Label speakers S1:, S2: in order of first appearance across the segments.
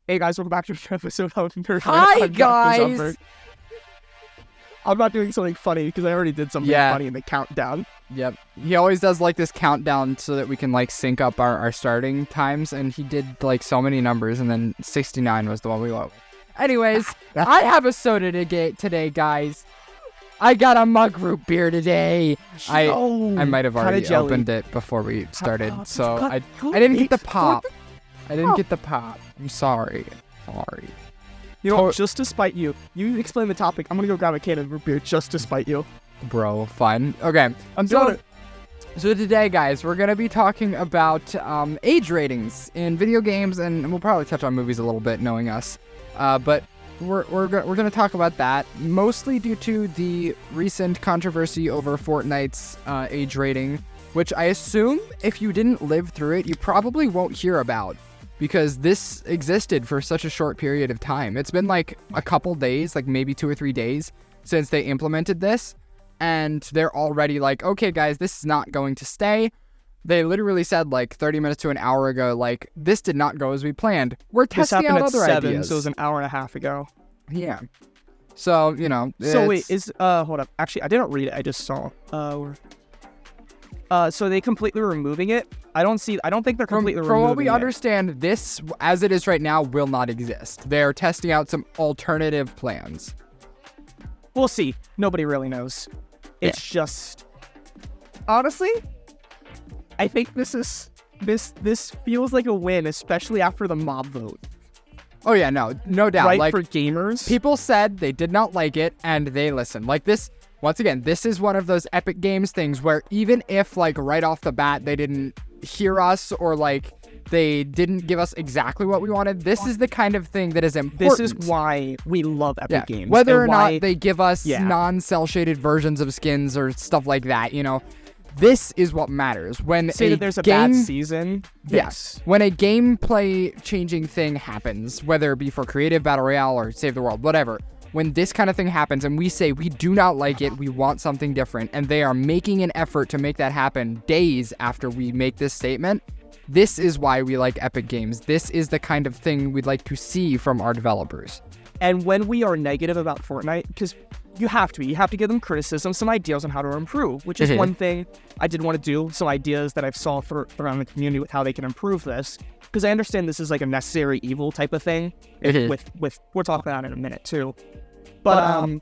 S1: Hey guys, welcome back to another episode of Nerd Rant.
S2: Hi guys!
S1: I'm not doing something funny because I already did something funny in the countdown.
S2: Yep. He always does like this countdown so that we can like sync up our starting times, and he did like so many numbers, and then 69 was the one we went with. Anyways, I have a soda today, guys. I got a mug root beer today. I might have already opened it before we started, so I didn't get the pop. I didn't get the pop. I'm sorry.
S1: You know, just to spite you, you explain the topic. I'm gonna go grab a can of root beer just to spite you.
S2: Bro, fine. Okay. So today, guys, we're gonna be talking about age ratings in video games, and we'll probably touch on movies a little bit, knowing us. But we're gonna talk about that, mostly due to the recent controversy over Fortnite's age rating, which I assume if you didn't live through it, you probably won't hear about, because this existed for such a short period of time. It's been like a couple days, like maybe 2 or 3 days since they implemented this, and they're already like, okay guys, this is not going to stay. They literally said like 30 minutes to an hour ago, like, this did not go as we planned. We're testing out other ideas.
S1: So it was an hour and a half ago.
S2: Yeah. So, you know.
S1: So wait, hold up. Actually, I didn't read it. I just saw. So they completely removing it? I don't think they're completely removing it.
S2: From what we understand, this, as it is right now, will not exist. They're testing out some alternative plans.
S1: We'll see. Nobody really knows. It's just, honestly, I think this feels like a win, especially after the mob vote.
S2: Oh yeah, no doubt.
S1: Right,
S2: like,
S1: for gamers?
S2: People said they did not like it, and they listened. Like this, once again, this is one of those Epic Games things where even if, like, right off the bat, they didn't hear us, or, like, they didn't give us exactly what we wanted, this is the kind of thing that is important.
S1: This is why we love Epic Games.
S2: Whether or not they give us non-cell-shaded versions of skins or stuff like that, you know, this is what matters. When
S1: that there's a bad season.
S2: Yes. When a gameplay-changing thing happens, whether it be for creative, battle royale, or save the world, whatever, when this kind of thing happens and we say we do not like it, we want something different, and they are making an effort to make that happen days after we make this statement, this is why we like Epic Games. This is the kind of thing we'd like to see from our developers.
S1: And when we are negative about Fortnite, because you have to give them criticism, some ideas on how to improve, which is one thing I did want to do, some ideas that I've saw around the community with how they can improve this, because I understand this is like a necessary evil type of thing, with we'll talk about it in a minute too. But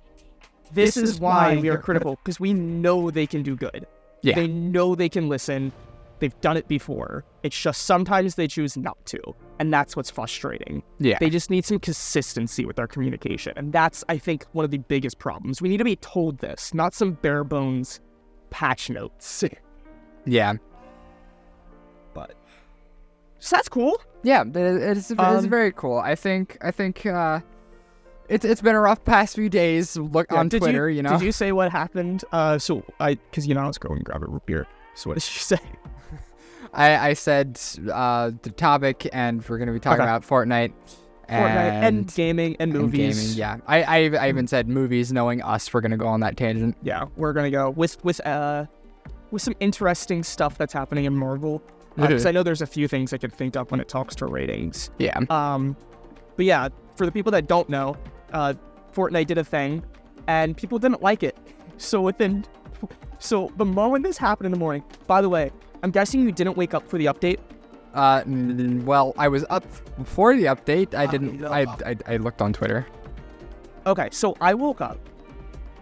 S1: this is why we are critical, because we know they can do good. Yeah. They know they can listen. They've done it before. It's just sometimes they choose not to, and that's what's frustrating. Yeah. They just need some consistency with their communication, and that's, I think, one of the biggest problems. We need to be told this, not some bare bones patch notes.
S2: Yeah.
S1: But so that's cool.
S2: Yeah, it's very cool. I think it's been a rough past few days. Look on Twitter, you know.
S1: Did you say what happened? Because I was going to grab a root beer. So what did she say?
S2: I said the topic, and we're going to be talking about Fortnite
S1: and gaming and movies.
S2: Yeah, I even said movies. Knowing us, we're going to go on that tangent.
S1: Yeah, we're going to go with some interesting stuff that's happening in Marvel. Because I know there's a few things I could think of when it talks to ratings.
S2: Yeah.
S1: But yeah, for the people that don't know, Fortnite did a thing, and people didn't like it. So the moment this happened in the morning, by the way, I'm guessing you didn't wake up for the update?
S2: Well, I was up before the update. I didn't. I looked on Twitter.
S1: Okay, so I woke up.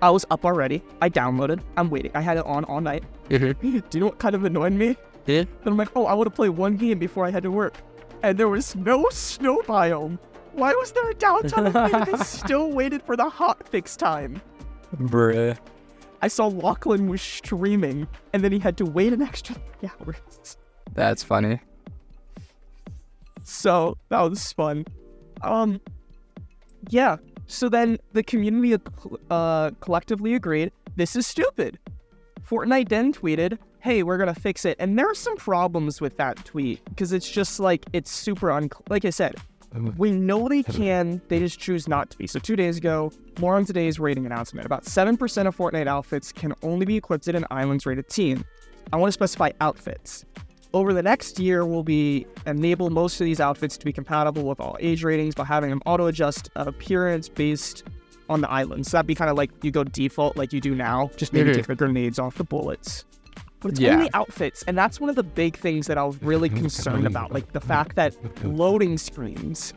S1: I was up already. I downloaded. I'm waiting. I had it on all night. Do you know what kind of annoyed me? Then I'm like, I want to play one game before I had to work. And there was no snow biome. Why was there a downtime and they still waited for the hotfix time?
S2: Bruh.
S1: I saw Lachlan was streaming, and then he had to wait an extra 3 hours.
S2: That's funny.
S1: So, that was fun. Yeah. So then the community collectively agreed, this is stupid. Fortnite then tweeted, hey, we're going to fix it. And there are some problems with that tweet, because it's just like, it's super like I said, we know they can, they just choose not to be. So 2 days ago, more on today's rating announcement. About 7% of Fortnite outfits can only be equipped in islands rated teen. I want to specify outfits. over the next year, we'll be enable most of these outfits to be compatible with all age ratings by having them auto-adjust appearance based on the island. So that'd be kind of like you go default like you do now, just maybe take the grenades off the bullets. But it's only outfits, and that's one of the big things that I was really concerned about, like the fact that loading screens,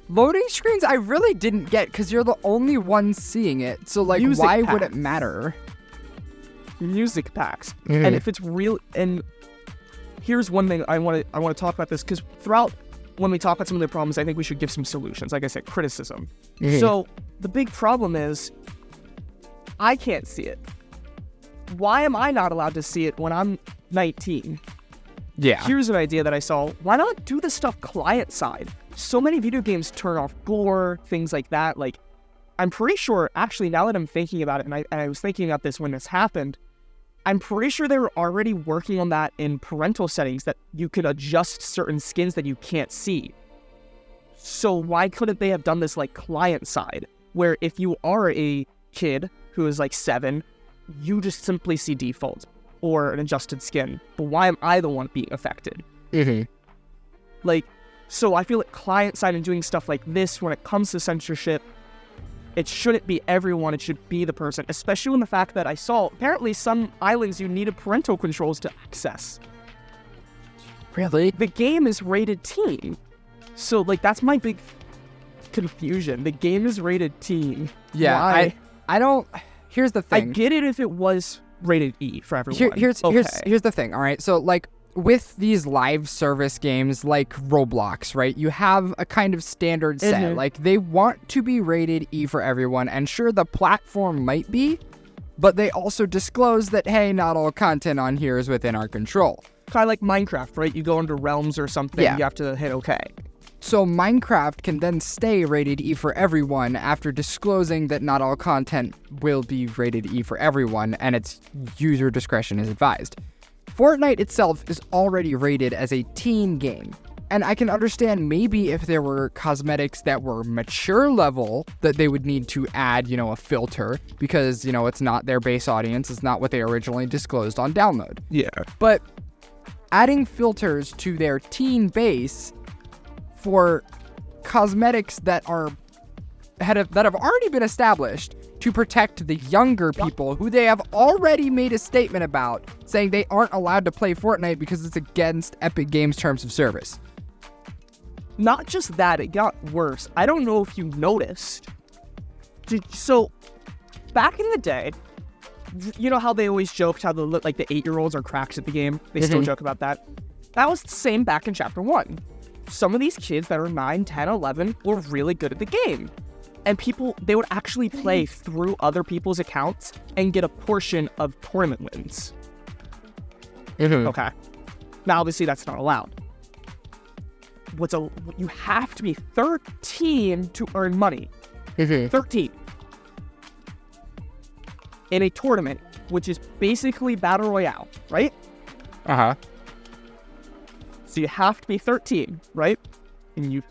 S2: I really didn't get, because you're the only one seeing it. So, like,
S1: Music
S2: why
S1: packs.
S2: would it matter?
S1: Music packs, and if it's real, and here's one thing I want to talk about this, because throughout when we talk about some of the problems, I think we should give some solutions. Like I said, criticism. So the big problem is I can't see it. Why am I not allowed to see it when I'm 19?
S2: Yeah.
S1: Here's an idea that I saw. Why not do this stuff client side? So many video games turn off gore, things like that. Like, I'm pretty sure, actually, now that I'm thinking about it, and I was thinking about this when this happened, I'm pretty sure they were already working on that in parental settings, that you could adjust certain skins that you can't see. So why couldn't they have done this like client side, where if you are a kid who is like 7, you just simply see default or an adjusted skin. But why am I the one being affected? Like, so I feel like client side and doing stuff like this when it comes to censorship, it shouldn't be everyone, it should be the person, especially when the fact that I saw apparently some islands you needed parental controls to access.
S2: Really?
S1: The game is rated teen. So, like, that's my big confusion. The game is rated teen.
S2: Yeah,
S1: Why?
S2: I don't... Here's the thing.
S1: I get it if it was rated E for everyone.
S2: Here's the thing, all right? So, like, with these live service games like Roblox, right, you have a kind of standard set. Like, they want to be rated E for everyone, and sure, the platform might be, but they also disclose that, hey, not all content on here is within our control.
S1: Kind of like Minecraft, right? You go into realms or something, you have to hit OK.
S2: So Minecraft can then stay rated E for everyone after disclosing that not all content will be rated E for everyone, and its user discretion is advised. Fortnite itself is already rated as a teen game, and I can understand maybe if there were cosmetics that were mature level that they would need to add, you know, a filter, because, you know, it's not their base audience, it's not what they originally disclosed on download.
S1: Yeah.
S2: But adding filters to their teen base for cosmetics that have already been established to protect the younger people who they have already made a statement about, saying they aren't allowed to play Fortnite because it's against Epic Games' terms of service.
S1: Not just that, it got worse. I don't know if you noticed. So, back in the day, you know how they always joked how the 8-year-olds are cracks at the game? They still joke about that. That was the same back in Chapter 1. Some of these kids that are 9, 10, 11 were really good at the game. And they would actually play through other people's accounts and get a portion of tournament wins. Okay. Now, obviously, that's not allowed. You have to be 13 to earn money. 13. In a tournament, which is basically Battle Royale, right? So you have to be 13, right? And you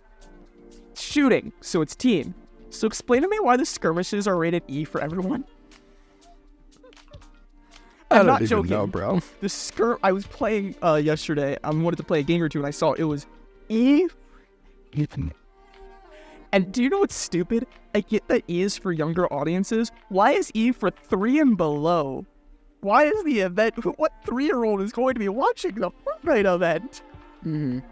S1: shooting, so it's team. So explain to me why the skirmishes are rated E for everyone. I'm not joking.
S2: Know, bro.
S1: I was playing yesterday. I wanted to play a game or two, and I saw it was E. And do you know what's stupid? I get that E is for younger audiences. Why is E for 3 and below? Why is the event? What 3-year-old is going to be watching the Fortnite event?
S2: And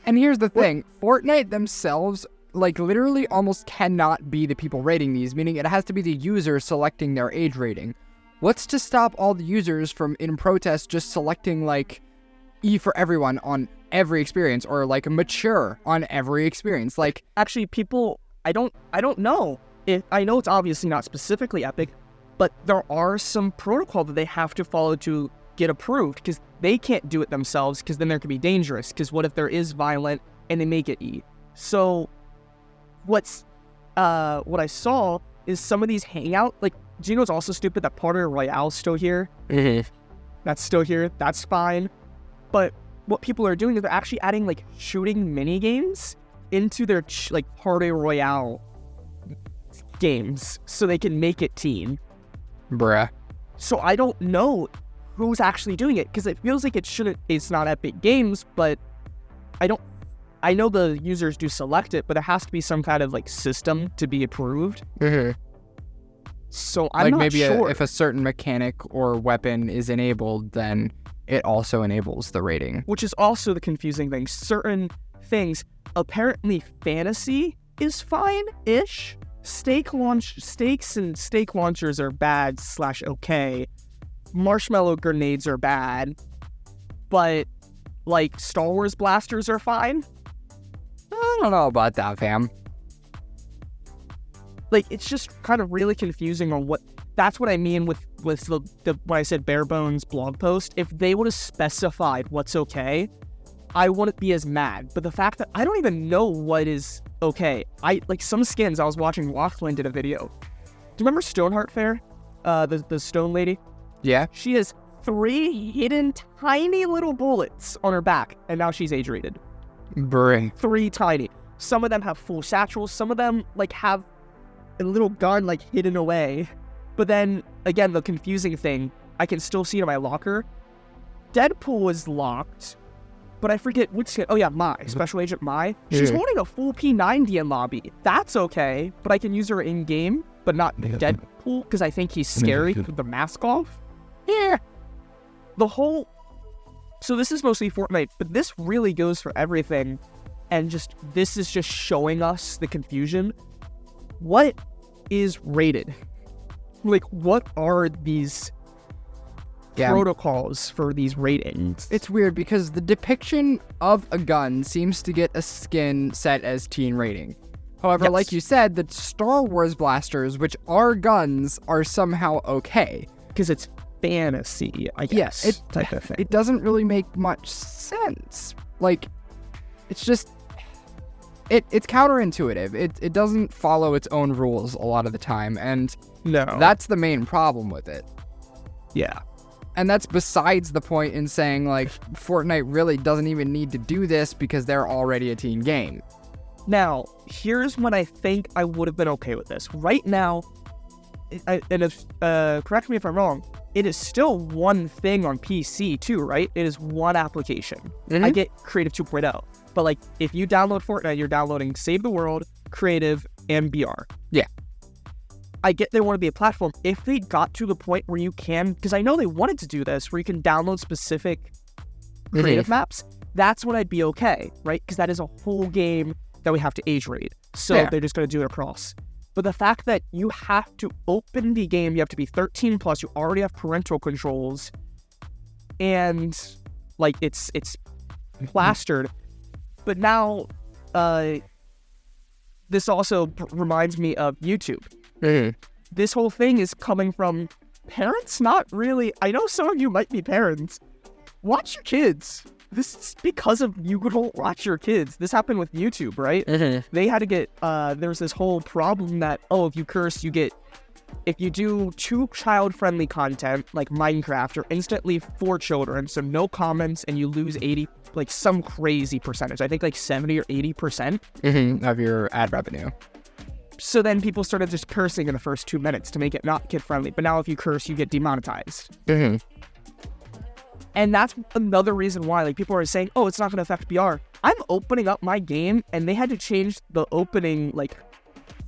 S2: here's the thing. Fortnite themselves, like, literally almost cannot be the people rating these, meaning it has to be the user selecting their age rating. What's to stop all the users from, in protest, just selecting, like, E for everyone on every experience, or, like, mature on every experience? Like,
S1: actually, people, I don't know. I know it's obviously not specifically Epic, but there are some protocol that they have to follow to get approved, because they can't do it themselves, because then there could be dangerous, because what if there is violent and they make it E? So what I saw is some of these hangout, like, do you know what's also stupid? That Party Royale's still here. That's still here. That's fine. But what people are doing is they're actually adding, like, shooting mini games into their Party Royale games so they can make it teen.
S2: Bruh.
S1: So I don't know who's actually doing it, because it feels like it's not Epic Games, but I know the users do select it, but there has to be some kind of like system to be approved. So I'm not sure.
S2: If a certain mechanic or weapon is enabled, then it also enables the rating.
S1: Which is also the confusing thing. Certain things, apparently fantasy is fine-ish. Stakes and stake launchers are bad / okay. Marshmallow grenades are bad. But, like, Star Wars blasters are fine.
S2: I don't know about that, fam.
S1: Like, it's just kind of really confusing on what... That's what I mean with the when I said bare bones blog post. If they would have specified what's okay, I wouldn't be as mad. But the fact that I don't even know what is okay. Like, some skins, I was watching Lachlan did a video. Do you remember Stoneheart Fair? The stone lady?
S2: Yeah.
S1: She has 3 hidden tiny little bullets on her back, and now she's age rated.
S2: Bring.
S1: 3 tiny. Some of them have full satchels. Some of them, like, have a little gun, like, hidden away. But then, again, the confusing thing, I can still see it in my locker. Deadpool is locked, but I forget which skin. Oh, yeah, Mai. Special Agent Mai. She's holding a full P90 in lobby. That's okay, but I can use her in-game, but not Deadpool, because I think he's scary with the mask off. Yeah. So this is mostly Fortnite, but this really goes for everything, and this is just showing us the confusion. What is rated? Like, what are these protocols for these ratings?
S2: It's weird because the depiction of a gun seems to get a skin set as teen rating. However, like you said, the Star Wars blasters, which are guns, are somehow okay.
S1: Because it's fantasy, I guess, type of thing.
S2: It doesn't really make much sense. Like, it's just... It's counterintuitive. It doesn't follow its own rules a lot of the time, and that's the main problem with it.
S1: Yeah.
S2: And that's besides the point in saying, like, Fortnite really doesn't even need to do this because they're already a teen game.
S1: Now, here's when I think I would have been okay with this. Right now, correct me if I'm wrong, it is still one thing on PC too, right? It is one application. I get Creative 2.0. But, like, if you download Fortnite, you're downloading Save the World, Creative, and BR.
S2: Yeah.
S1: I get they want to be a platform. If they got to the point where you can, because I know they wanted to do this, where you can download specific creative maps, that's when I'd be okay, right? Because that is a whole game that we have to age rate. So they're just going to do it across. But the fact that you have to open the game, you have to be 13 plus, you already have parental controls, and, like, it's plastered. But now, this also reminds me of YouTube. This whole thing is coming from parents, not really. I know some of you might be parents. Watch your kids. This is because of you don't watch your kids. This happened with YouTube, right? They had to get, there's this whole problem that, if you curse, if you do too child-friendly content, like Minecraft, you're instantly for children, so no comments, and you lose 80, like some crazy percentage. I think like 70 or 80%
S2: of your ad revenue.
S1: So then people started just cursing in the first 2 minutes to make it not kid-friendly. But now if you curse, you get demonetized. And that's another reason why, like, people are saying, it's not going to affect BR. I'm opening up my game, and they had to change the opening, like,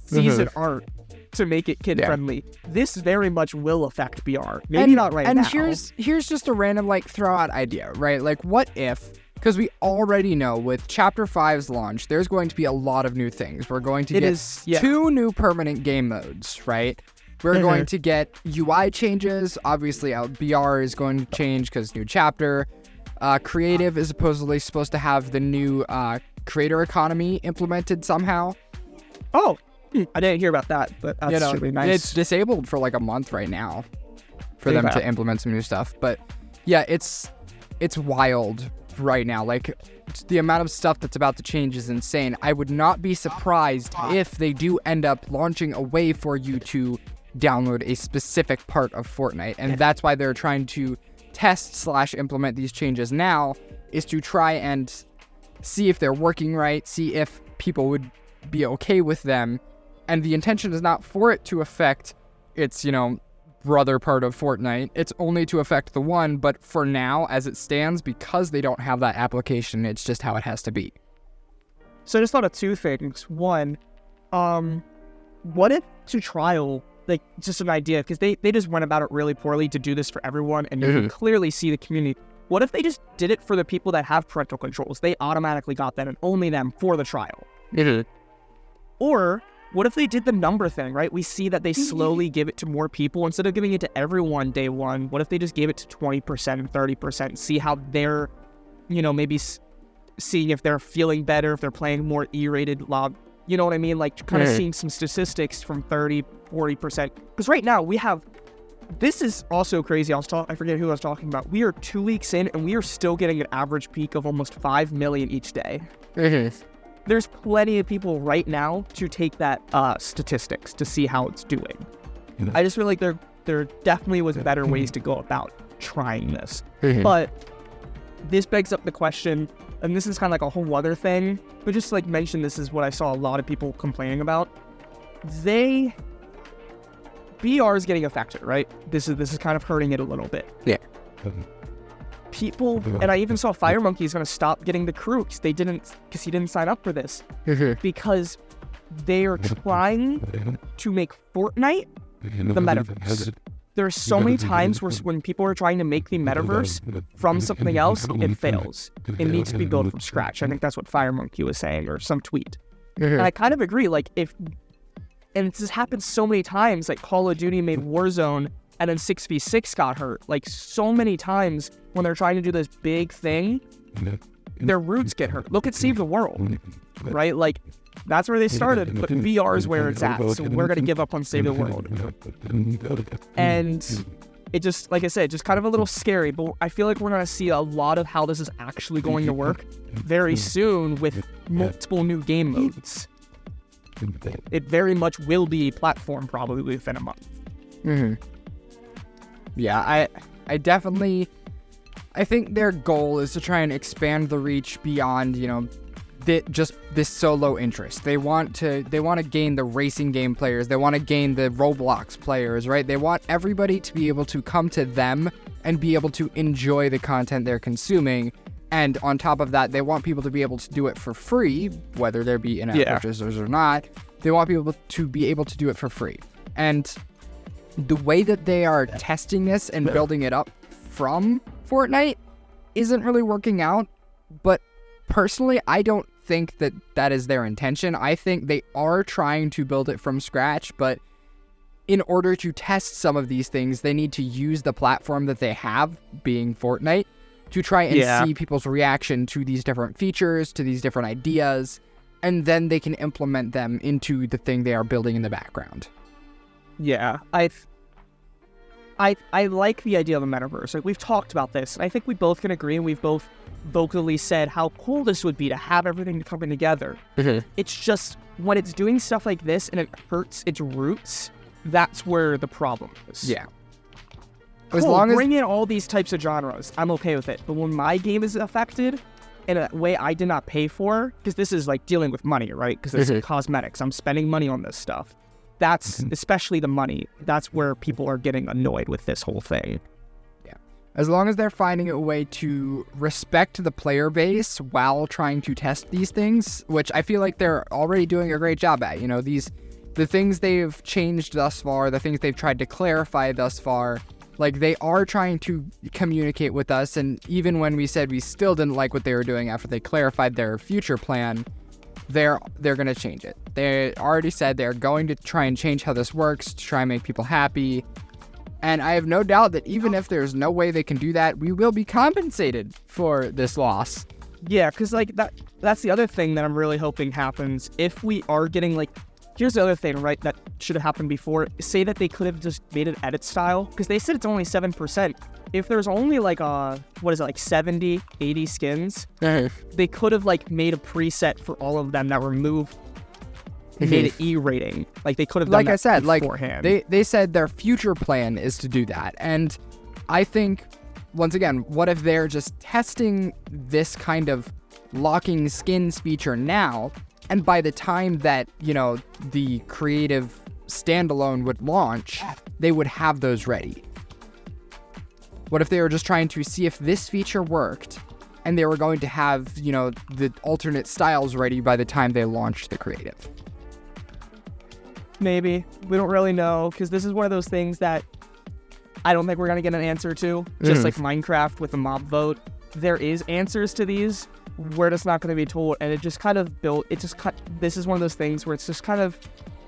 S1: season art to make it kid-friendly. This very much will affect BR. Maybe not right now.
S2: And here's just a random, like, throw-out idea, right? Like, what if... Because we already know with Chapter 5's launch, there's going to be a lot of new things. We're going to get 2 new permanent game modes, right? We're going to get UI changes. Obviously, BR is going to change because new chapter. Creative is supposedly supposed to have the new creator economy implemented somehow.
S1: Oh, I didn't hear about that, but that's really nice.
S2: It's disabled for like a month right now for them to implement some new stuff. But yeah, it's wild right now. Like, the amount of stuff that's about to change is insane. I would not be surprised if they do end up launching a way for you to download a specific part of Fortnite. And that's why they're trying to test/implement these changes now, is to try and see if they're working right, see if people would be okay with them. And the intention is not for it to affect its, brother part of Fortnite. It's only to affect the one, but for now, as it stands, because they don't have that application, it's just how it has to be.
S1: So I just thought of two things. One, what if to trial, like, just an idea, because they just went about it really poorly to do this for everyone, and you can clearly see the community. What if they just did it for the people that have parental controls? They automatically got that, and only them for the trial. Or what if they did the number thing, right? We see that they slowly give it to more people. Instead of giving it to everyone day one, what if they just gave it to 20% and 30% and see how they're, maybe seeing if they're feeling better, if they're playing more E-rated lob. You know what I mean? Like, kind of seeing some statistics from 30, 40%. Because right now, this is also crazy. I forget who I was talking about. We are 2 weeks in, and we are still getting an average peak of almost 5 million each day. There's plenty of people right now to take that statistics to see how it's doing. I just feel like there definitely was better ways to go about trying this. But this begs up the question, and this is kind of like a whole other thing, but just like mention, this is what I saw a lot of people complaining about. VR is getting affected, right? This is kind of hurting it a little bit.
S2: Yeah.
S1: People, and I even saw Fire Monkey is going to stop getting the crew because he didn't sign up for this. Because they are trying to make Fortnite the metaverse. There are so many times when people are trying to make the metaverse from something else, it fails. It needs to be built from scratch. I think that's what Fire Monkey was saying, or some tweet. And I kind of agree. Like, and this has happened so many times. Like, Call of Duty made Warzone, and then 6v6 got hurt. Like, so many times when they're trying to do this big thing, their roots get hurt. Look at Save the World, right? Like, that's where they started, but VR is where it's at, so we're going to give up on Save the World. And it just, like I said, just kind of a little scary, but I feel like we're going to see a lot of how this is actually going to work very soon with multiple new game modes. It very much will be platform probably within a month.
S2: Yeah, I definitely, I think their goal is to try and expand the reach beyond, just this solo interest. They want to gain the racing game players. They want to gain the Roblox players, right? They want everybody to be able to come to them and be able to enjoy the content they're consuming. And on top of that, they want people to be able to do it for free, whether there be in-app purchases or not. They want people to be able to do it for free. And the way that they are testing this and building it up from Fortnite isn't really working out. But personally, I don't think that is their intention. I think they are trying to build it from scratch, but in order to test some of these things, they need to use the platform that they have, being Fortnite, to try and see people's reaction to these different features, to these different ideas, and then they can implement them into the thing they are building in the background.
S1: Yeah, I like the idea of a metaverse. Like, we've talked about this, and I think we both can agree, and we've both vocally said how cool this would be to have everything coming together. It's just, when it's doing stuff like this and it hurts its roots, that's where the problem is.
S2: Yeah.
S1: Cool, as long as bring in all these types of genres, I'm okay with it. But when my game is affected in a way I did not pay for, because this is like dealing with money, right? Because it's cosmetics. I'm spending money on this stuff. That's, especially the money, that's where people are getting annoyed with this whole thing.
S2: Yeah. As long as they're finding a way to respect the player base while trying to test these things, which I feel like they're already doing a great job at. The things they've changed thus far, the things they've tried to clarify thus far, like, they are trying to communicate with us. And even when we said we still didn't like what they were doing after they clarified their future plan, they're going to change it. They already said they're going to try and change how this works to try and make people happy. And I have no doubt that even if there's no way they can do that, we will be compensated for this loss.
S1: Yeah, because, like, that's the other thing that I'm really hoping happens. If we are getting, like, here's the other thing, right, that should have happened before. Say that they could have just made an edit style, because they said it's only 7%. If there's only, like, 70, 80 skins, they could have, like, made a preset for all of them that removed, made it E rating. Like, they could have done
S2: like
S1: that
S2: I said,
S1: beforehand.
S2: Like, they said their future plan is to do that. And I think, once again, what if they're just testing this kind of locking skins feature now, and by the time that, the creative standalone would launch, they would have those ready? What if they were just trying to see if this feature worked, and they were going to have, the alternate styles ready by the time they launched the creative?
S1: Maybe. We don't really know, because this is one of those things that I don't think we're going to get an answer to. Just like Minecraft with the mob vote. There is answers to these. We're just not going to be told. And it just kind of this is one of those things where it's just kind of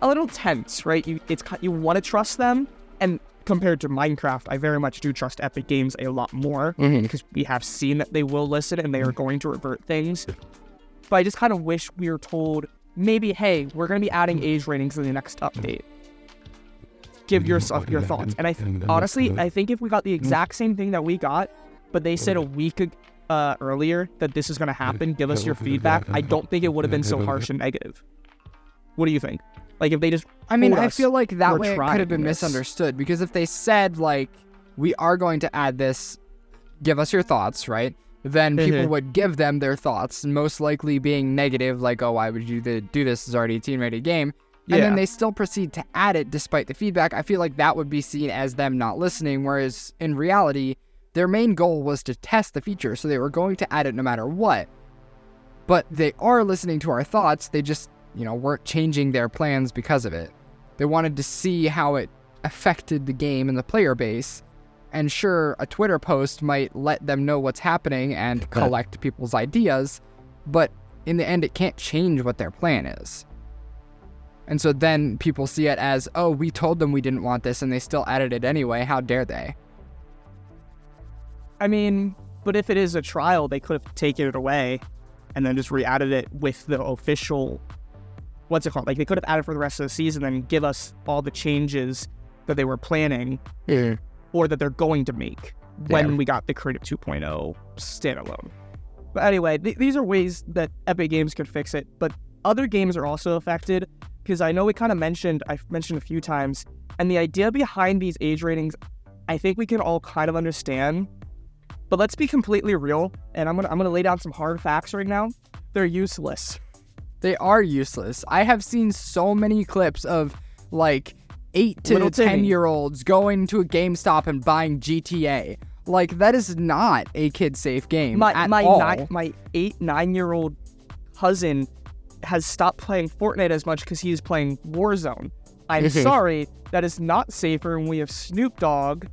S1: a little tense, right? You want to trust them. And compared to Minecraft, I very much do trust Epic Games a lot more. Because we have seen that they will listen and they are going to revert things. But I just kind of wish we were told, maybe, hey, we're going to be adding age ratings in the next update. Give yourself your thoughts. And honestly, I think if we got the exact same thing that we got, but they said a week earlier that this is going to happen, give us your feedback, I don't think it would have been so harsh and negative. What do you think? Like, if they just
S2: I feel like that way it could have been misunderstood, because if they said, like, we are going to add this, give us your thoughts, right? Then people would give them their thoughts, most likely being negative, like, oh, why would you do this? It's already a teen-rated game. And then they still proceed to add it despite the feedback. I feel like that would be seen as them not listening, whereas in reality, their main goal was to test the feature, so they were going to add it no matter what. But they are listening to our thoughts, they just, weren't changing their plans because of it. They wanted to see how it affected the game and the player base. And sure, a Twitter post might let them know what's happening and collect people's ideas, but in the end, it can't change what their plan is. And so then people see it as, oh, we told them we didn't want this and they still added it anyway. How dare they?
S1: I mean, but if it is a trial, they could have taken it away and then just re-added it with the official, what's it called? Like, they could have added for the rest of the season and give us all the changes that they were planning or that they're going to make when we got the Creative 2.0 standalone. But anyway, these are ways that Epic Games could fix it, but other games are also affected, because I know I've mentioned a few times, and the idea behind these age ratings, I think we can all kind of understand. But let's be completely real, and I'm gonna lay down some hard facts right now. They're useless.
S2: They are useless. I have seen so many clips of, like, 8 to 10-year-olds going to a GameStop and buying GTA. Like, that is not a kid-safe game at all.
S1: My 8-9-year-old cousin has stopped playing Fortnite as much because he is playing Warzone. I'm sorry, that is not safer when we have Snoop Dogg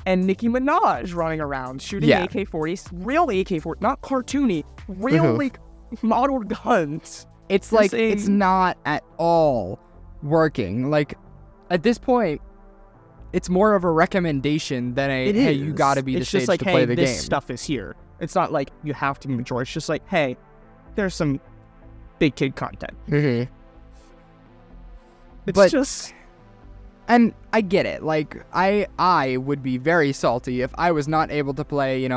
S1: and Nicki Minaj running around shooting AK-40s, real AK-40, not cartoony, real like modeled guns.
S2: It's like, it's not at all working. Like, at this point, it's more of a recommendation than hey, you gotta be the stage to play the game.
S1: This stuff is here. It's not like you have to be mature. It's just like, hey, there's some big kid content.
S2: And I get it. Like, I would be very salty if I was not able to play,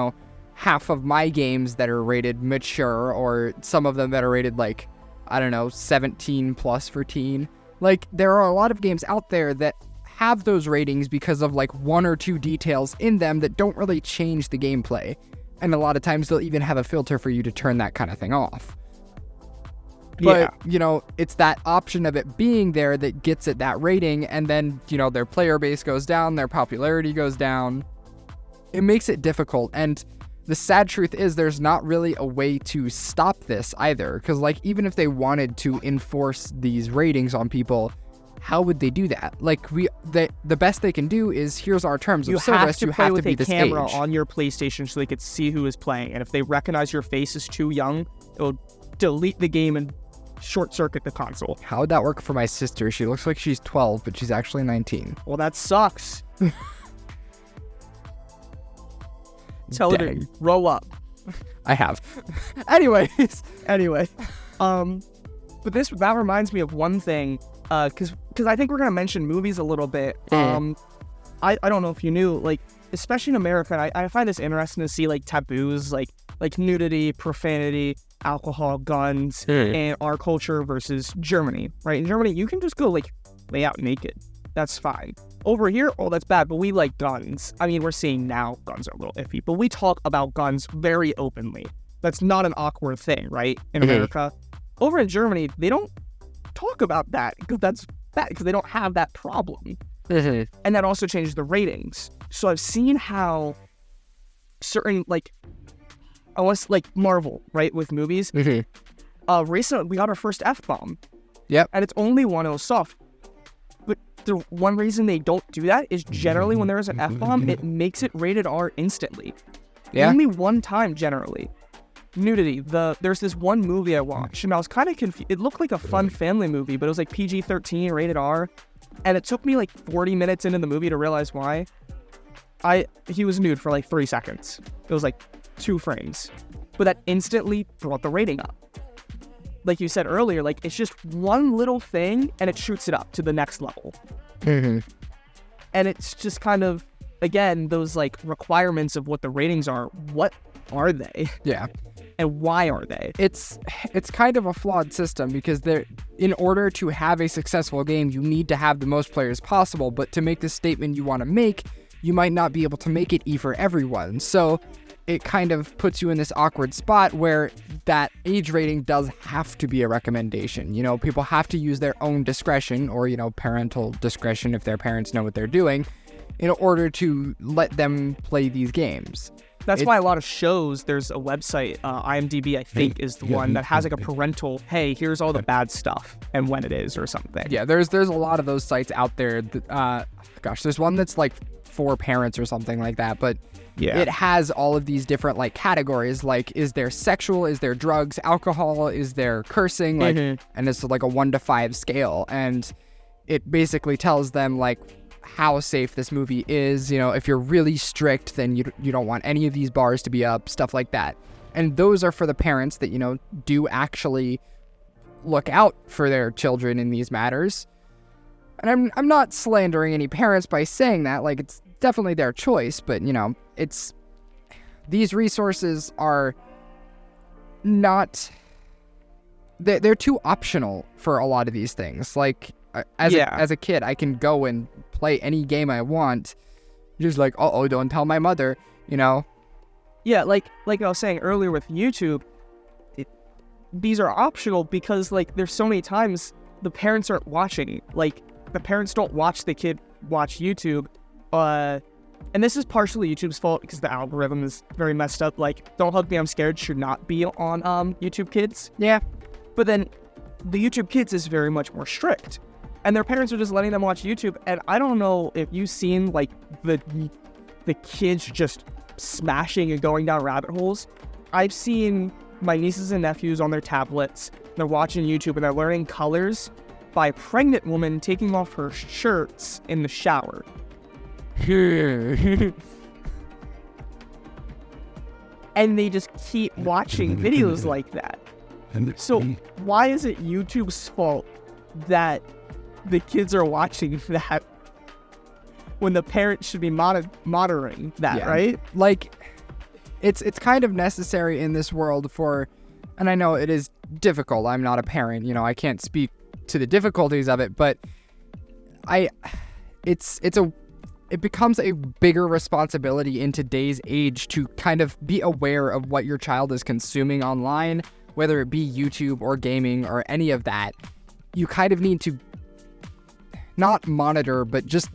S2: half of my games that are rated mature, or some of them that are rated, like, I don't know, 17 plus for teen. Like, there are a lot of games out there that have those ratings because of, like, 1 or 2 details in them that don't really change the gameplay. And a lot of times they'll even have a filter for you to turn that kind of thing off. But, it's that option of it being there that gets it that rating, and then, their player base goes down, their popularity goes down. It makes it difficult, and the sad truth is there's not really a way to stop this either, because, like, even if they wanted to enforce these ratings on people, how would they do that? Like, the best they can do is, here's our terms of service, you have to be this age. You have to play with a camera
S1: on your PlayStation so they could see who is playing, and if they recognize your face is too young, it will delete the game and short-circuit the console.
S2: How would that work for my sister? She looks like she's 12, but she's actually 19.
S1: Well, that sucks. Tell her to grow up.
S2: I have. Anyway.
S1: But that reminds me of one thing, because I think we're going to mention movies a little bit. I don't know if you knew, like, especially in America, I find this interesting to see, like, taboos, like nudity, profanity, alcohol, guns, and our culture versus Germany, right? In Germany, you can just go, like, lay out naked. That's fine. Over here, that's bad, but we like guns. I mean, we're seeing now guns are a little iffy, but we talk about guns very openly. That's not an awkward thing, right? In America. Over in Germany, they don't talk about that because that's bad because they don't have that problem. And that also changes the ratings. So I've seen how certain, like, unless, like, Marvel, right, with movies, recently we got our first F-bomb.
S2: Yep.
S1: And it's only one of soft. But the one reason they don't do that is generally when there is an F-bomb, it makes it rated R instantly.
S2: Yeah.
S1: Only one time, generally. Nudity. There's this one movie I watched, and I was kind of confused. It looked like a fun family movie, but it was like PG-13, rated R. And it took me like 40 minutes into the movie to realize why. He was nude for like 3 seconds. It was like 2 frames. But that instantly brought the rating up. Like you said earlier, like it's just one little thing and it shoots it up to the next level. And it's just kind of, again, those like requirements of what the ratings are. What are they?
S2: Yeah.
S1: And why are they?
S2: It's kind of a flawed system because in order to have a successful game, you need to have the most players possible. But to make the statement you want to make, you might not be able to make it E for everyone. So it kind of puts you in this awkward spot where that age rating does have to be a recommendation. You know, people have to use their own discretion or, you know, parental discretion if their parents know what they're doing in order to let them play these games.
S1: That's why a lot of shows, there's a website, IMDb, I think, is the one that has like a parental, hey, here's all the bad stuff and when it is or something.
S2: Yeah, there's a lot of those sites out there. There's one that's like for parents or something like that, but
S1: yeah,
S2: it has all of these different like categories, like is there sexual, is there drugs, alcohol, is there cursing, like, and it's like a 1 to 5 scale, and it basically tells them like how safe this movie is. You know, if you're really strict, then you don't want any of these bars to be up, stuff like that. And those are for the parents that, you know, do actually look out for their children in these matters. And I'm not slandering any parents by saying that, like, it's definitely their choice, but, you know, these resources are not, they're too optional for a lot of these things. Like, as a kid, I can go and play any game I want. Just like, don't tell my mother, you know?
S1: Yeah, like I was saying earlier with YouTube, these are optional because, like, there's so many times the parents aren't watching. Like, the parents don't watch the kid watch YouTube. And this is partially YouTube's fault because the algorithm is very messed up. Like, Don't Hug Me, I'm Scared should not be on YouTube Kids.
S2: Yeah.
S1: But then the YouTube Kids is very much more strict. And their parents are just letting them watch YouTube. And I don't know if you've seen, like, the kids just smashing and going down rabbit holes. I've seen my nieces and nephews on their tablets. They're watching YouTube and they're learning colors by a pregnant woman taking off her shirts in the shower. And they just keep watching videos like that. So why is it YouTube's fault that the kids are watching that when the parents should be monitoring that, right?
S2: Like, it's kind of necessary in this world for, and I know it is difficult. I'm not a parent, you know, I can't speak to the difficulties of it, but it becomes a bigger responsibility in today's age to kind of be aware of what your child is consuming online, whether it be YouTube or gaming or any of that. You kind of need to not monitor, but just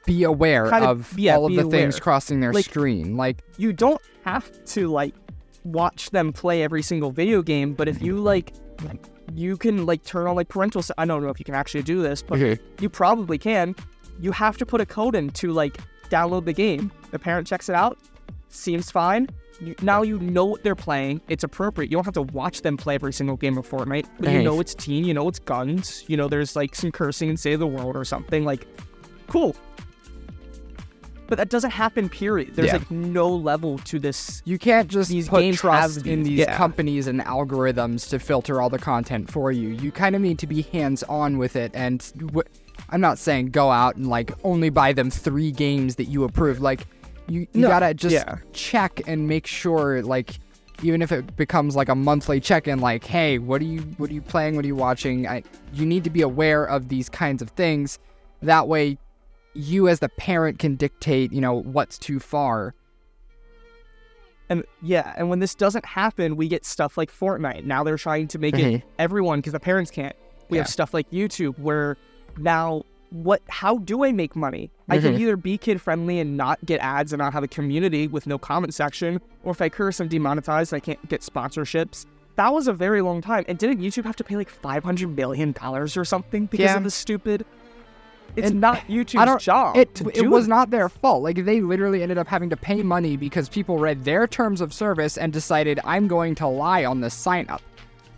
S2: be aware of all of the things crossing their screen. Like,
S1: you don't have to, like, watch them play every single video game, but if you, like you can, like, turn on, like, parental... I don't know if you can actually do this, but you probably can. You have to put a code in to, like, download the game. The parent checks it out, seems fine. Now you know what they're playing. It's appropriate. You don't have to watch them play every single game of Fortnite, but you know it's teen, you know it's guns, you know there's, like, some cursing and save the world or something. Like, cool. But that doesn't happen, period. There's like no level to this.
S2: You can't just put trust in these companies and algorithms to filter all the content for you. You kind of need to be hands-on with it. And I'm not saying go out and, like, only buy them 3 games that you approve. Like, you gotta just check and make sure, like, even if it becomes like a monthly check-in, like, hey, what are you playing? What are you watching? You need to be aware of these kinds of things. That way, you as the parent can dictate, you know, what's too far.
S1: And when this doesn't happen, we get stuff like Fortnite. Now they're trying to make it everyone, because the parents can't. We have stuff like YouTube where now how do I make money? I can either be kid friendly and not get ads and not have a community with no comment section, or if I curse, I'm demonetized and I can't get sponsorships. That was a very long time. And didn't YouTube have to pay like $500 million or something because of this stupid... It's not YouTube's job.
S2: It was not their fault. Like, they literally ended up having to pay money because people read their terms of service and decided, I'm going to lie on the sign up.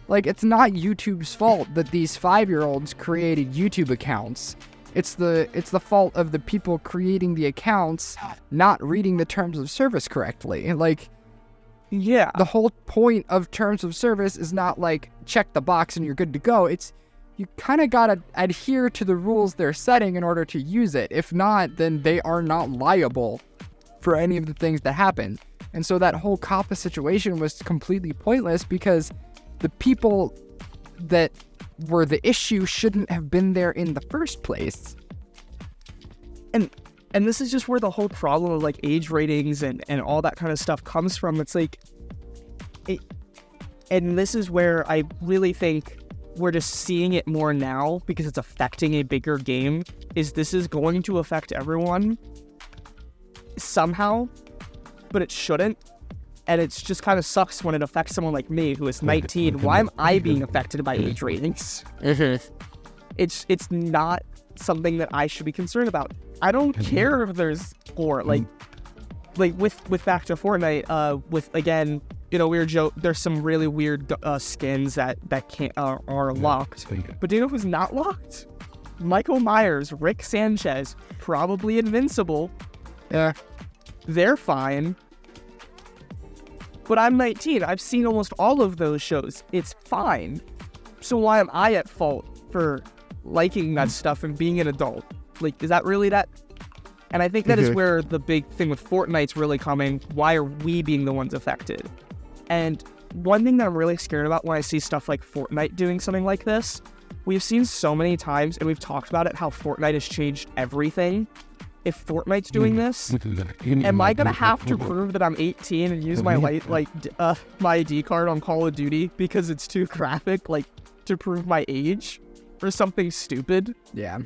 S2: Like, it's not YouTube's fault that these 5-year-olds created YouTube accounts. It's the fault of the people creating the accounts not reading the terms of service correctly. Like,
S1: yeah,
S2: the whole point of terms of service is not like check the box and you're good to go. It's you kind of gotta adhere to the rules they're setting in order to use it. If not, then they are not liable for any of the things that happen. And so that whole COPPA situation was completely pointless because the people that were the issue shouldn't have been there in the first place.
S1: And this is just where the whole problem of like age ratings and all that kind of stuff comes from. It's like, and this is where I really think we're just seeing it more now because it's affecting a bigger game, this is going to affect everyone somehow, but it shouldn't. And it's just kind of sucks when it affects someone like me who is 19. Why am I being affected by age ratings? It's not something that I should be concerned about. I don't care if there's like with back to Fortnite, with again, weird joke. There's some really weird skins that can't are locked. But do you know who's not locked? Michael Myers, Rick Sanchez, probably invincible.
S2: Yeah,
S1: they're fine. But I'm 19. I've seen almost all of those shows. It's fine. So why am I at fault for liking that stuff and being an adult? Like, is that really that? And I think that is where the big thing with Fortnite's really coming. Why are we being the ones affected? And one thing that I'm really scared about when I see stuff like Fortnite doing something like this, we've seen so many times, and we've talked about it, how Fortnite has changed everything. If Fortnite's doing this, am I gonna have to prove that I'm 18 and use my my ID card on Call of Duty because it's too graphic, like to prove my age or something stupid?
S2: Yeah.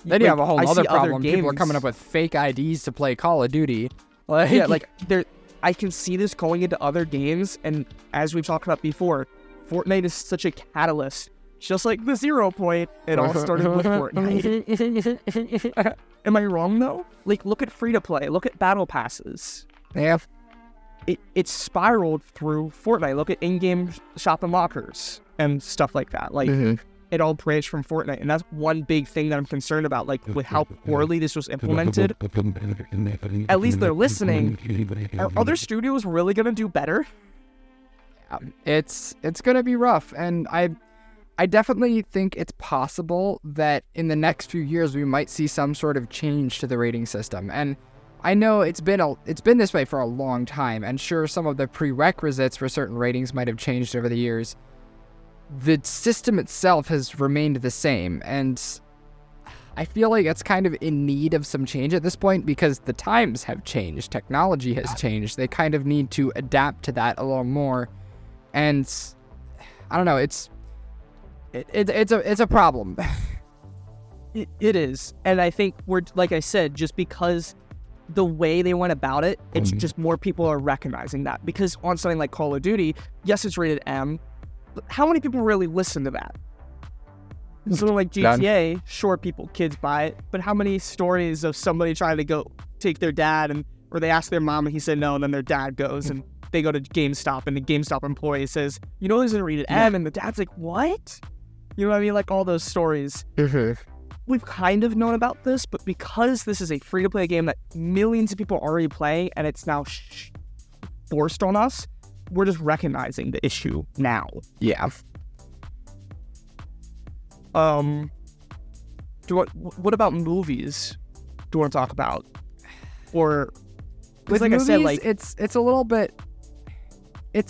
S2: Then you have a whole other problem. People are coming up with fake IDs to play Call of Duty.
S1: I can see this going into other games, and as we've talked about before, Fortnite is such a catalyst. Just like the 0 Point, it all started with Fortnite. Am I wrong, though? Like, look at free-to-play. Look at battle passes.
S2: Yeah.
S1: It spiraled through Fortnite. Look at in-game shop and lockers and stuff like that. Like, it all branched from Fortnite. And that's one big thing that I'm concerned about. Like, with how poorly this was implemented. At least they're listening. Are other studios really going to do better?
S2: It's going to be rough. And I definitely think it's possible that in the next few years we might see some sort of change to the rating system. And I know it's been this way for a long time, and sure, some of the prerequisites for certain ratings might have changed over the years. The system itself has remained the same, and I feel like it's kind of in need of some change at this point because the times have changed, technology has changed. They kind of need to adapt to that a little more, and I don't know, it's a problem.
S1: It is. And I think like I said, just because the way they went about it, it's just more people are recognizing that. Because on something like Call of Duty, yes, it's rated M. But how many people really listen to that? Something like GTA, sure, kids buy it. But how many stories of somebody trying to go take their dad or they ask their mom and he said no, and then their dad goes and they go to GameStop and the GameStop employee says, this is rated M, and the dad's like, what? You know what I mean? Like all those stories. We've kind of known about this, but because this is a free-to-play game that millions of people are already playing and it's now forced on us, we're just recognizing the issue now.
S2: Yeah.
S1: What about movies? Do you want to talk about? Or,
S2: with like movies, I said, like it's a little bit. I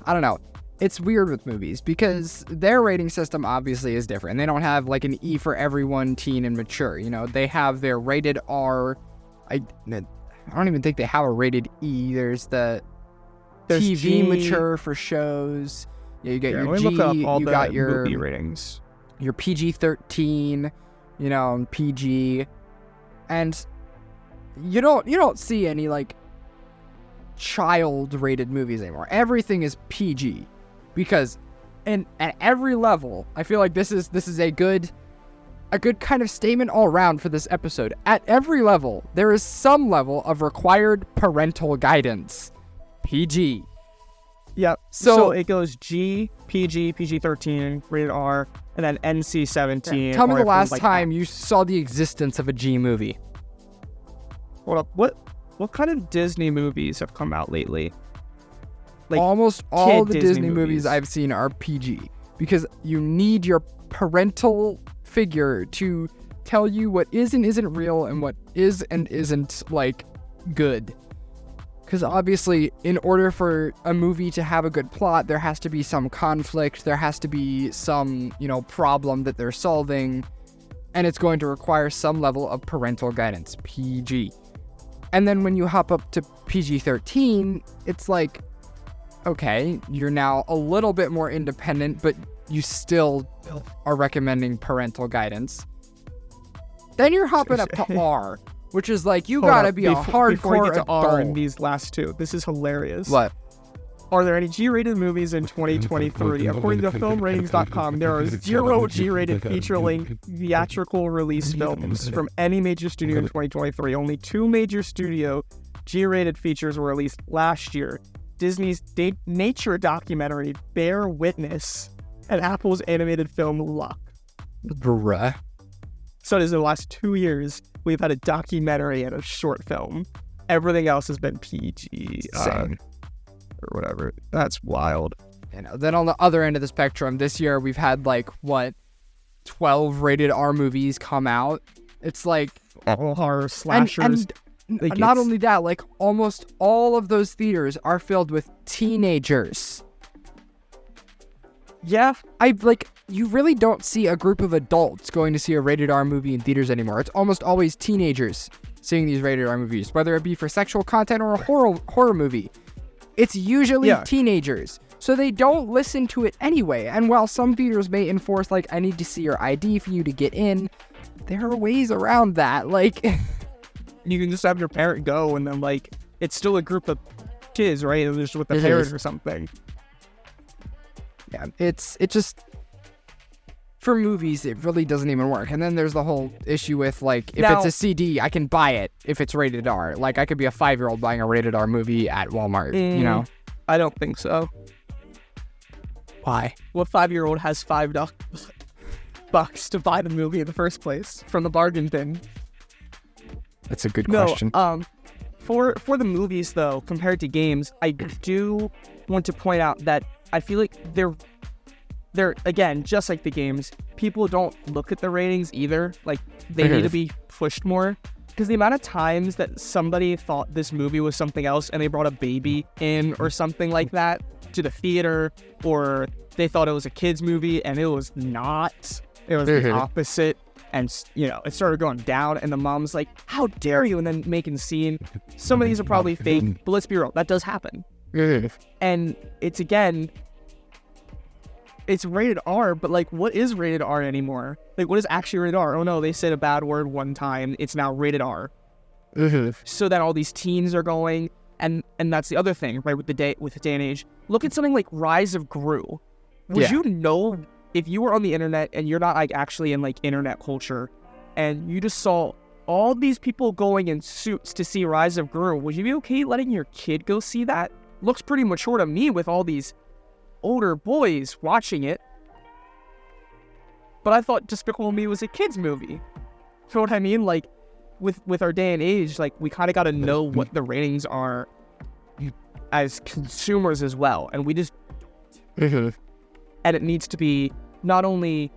S2: don't know. It's weird with movies because their rating system obviously is different. They don't have like an E for everyone, teen and mature. They have their rated R. I don't even think they have a rated E. There's TV G. Mature for shows. Yeah, you get
S1: Yeah,
S2: your
S1: let me
S2: G,
S1: look up all
S2: you
S1: the
S2: got your
S1: movie ratings.
S2: your PG-13, and PG, and you don't see any like child-rated movies anymore. Everything is PG, because at every level, I feel like this is a good kind of statement all around for this episode. At every level, there is some level of required parental guidance. PG.
S1: Yep. So it goes G, PG, PG-13, rated R, and then NC-17.
S2: Tell me the last time you saw the existence of a G movie.
S1: Hold up. What kind of Disney movies have come out lately? Like,
S2: almost all the
S1: Disney
S2: Disney movies I've seen are PG, because you need your parental figure to tell you what is and isn't real and what is and isn't like good. Because obviously, in order for a movie to have a good plot, there has to be some conflict, there has to be some, problem that they're solving, and it's going to require some level of parental guidance, PG. And then when you hop up to PG-13, it's like, okay, you're now a little bit more independent, but you still are recommending parental guidance. Then you're hopping up to R, which is like, you gotta be a hardcore
S1: before you get to
S2: adult.
S1: R in these last two. This is hilarious.
S2: What?
S1: Are there any G-rated movies in 2023? According to FilmRatings.com, there are 0 G-rated feature-length theatrical release films from any major studio in 2023. Only 2 major studio G-rated features were released last year. Disney's nature documentary, Bear Witness, and Apple's animated film, Luck.
S2: Bruh.
S1: So it is the last 2 years, we've had a documentary and a short film. Everything else has been PG. Or whatever. That's wild.
S2: Then on the other end of the spectrum, this year we've had 12 rated R movies come out. It's like
S1: all horror slashers.
S2: And not only that, almost all of those theaters are filled with teenagers.
S1: Yeah,
S2: you really don't see a group of adults going to see a rated R movie in theaters anymore. It's almost always teenagers seeing these rated R movies, whether it be for sexual content or a horror movie. It's usually teenagers, so they don't listen to it anyway. And while some theaters may enforce, I need to see your ID for you to get in, there are ways around that.
S1: You can just have your parent go, and then, it's still a group of kids, right? And just with the parent or something.
S2: Yeah, it just... For movies, it really doesn't even work. And then there's the whole issue with, if it's a CD, I can buy it if it's rated R. I could be a 5-year-old buying a rated R movie at Walmart,
S1: I don't think so.
S2: Why?
S1: What 5-year-old has $5 to buy the movie in the first place from the bargain bin?
S2: That's a good question.
S1: For the movies, though, compared to games, I do want to point out that I feel like they're again, just like the games, people don't look at the ratings either. They need to be pushed more. Because the amount of times that somebody thought this movie was something else and they brought a baby in or something like that to the theater, or they thought it was a kid's movie and it was not. It was the opposite. And, it started going down, and the mom's like, how dare you? And then making a scene. Some of these are probably fake, but let's be real. That does happen. And it's, again... It's rated R, but what is rated R anymore? What is actually rated R? Oh no, they said a bad word one time. It's now rated R. So then all these teens are going, and that's the other thing, right? With the day and age, look at something like Rise of Gru. Would you know, if you were on the internet and you're not actually in internet culture, and you just saw all these people going in suits to see Rise of Gru, would you be okay letting your kid go see that? Looks pretty mature to me with all these older boys watching it, but I thought Despicable Me was a kid's movie. You know what I mean? With our day and age, we kind of got to know what the ratings are as consumers as well, and we just and it needs to be not only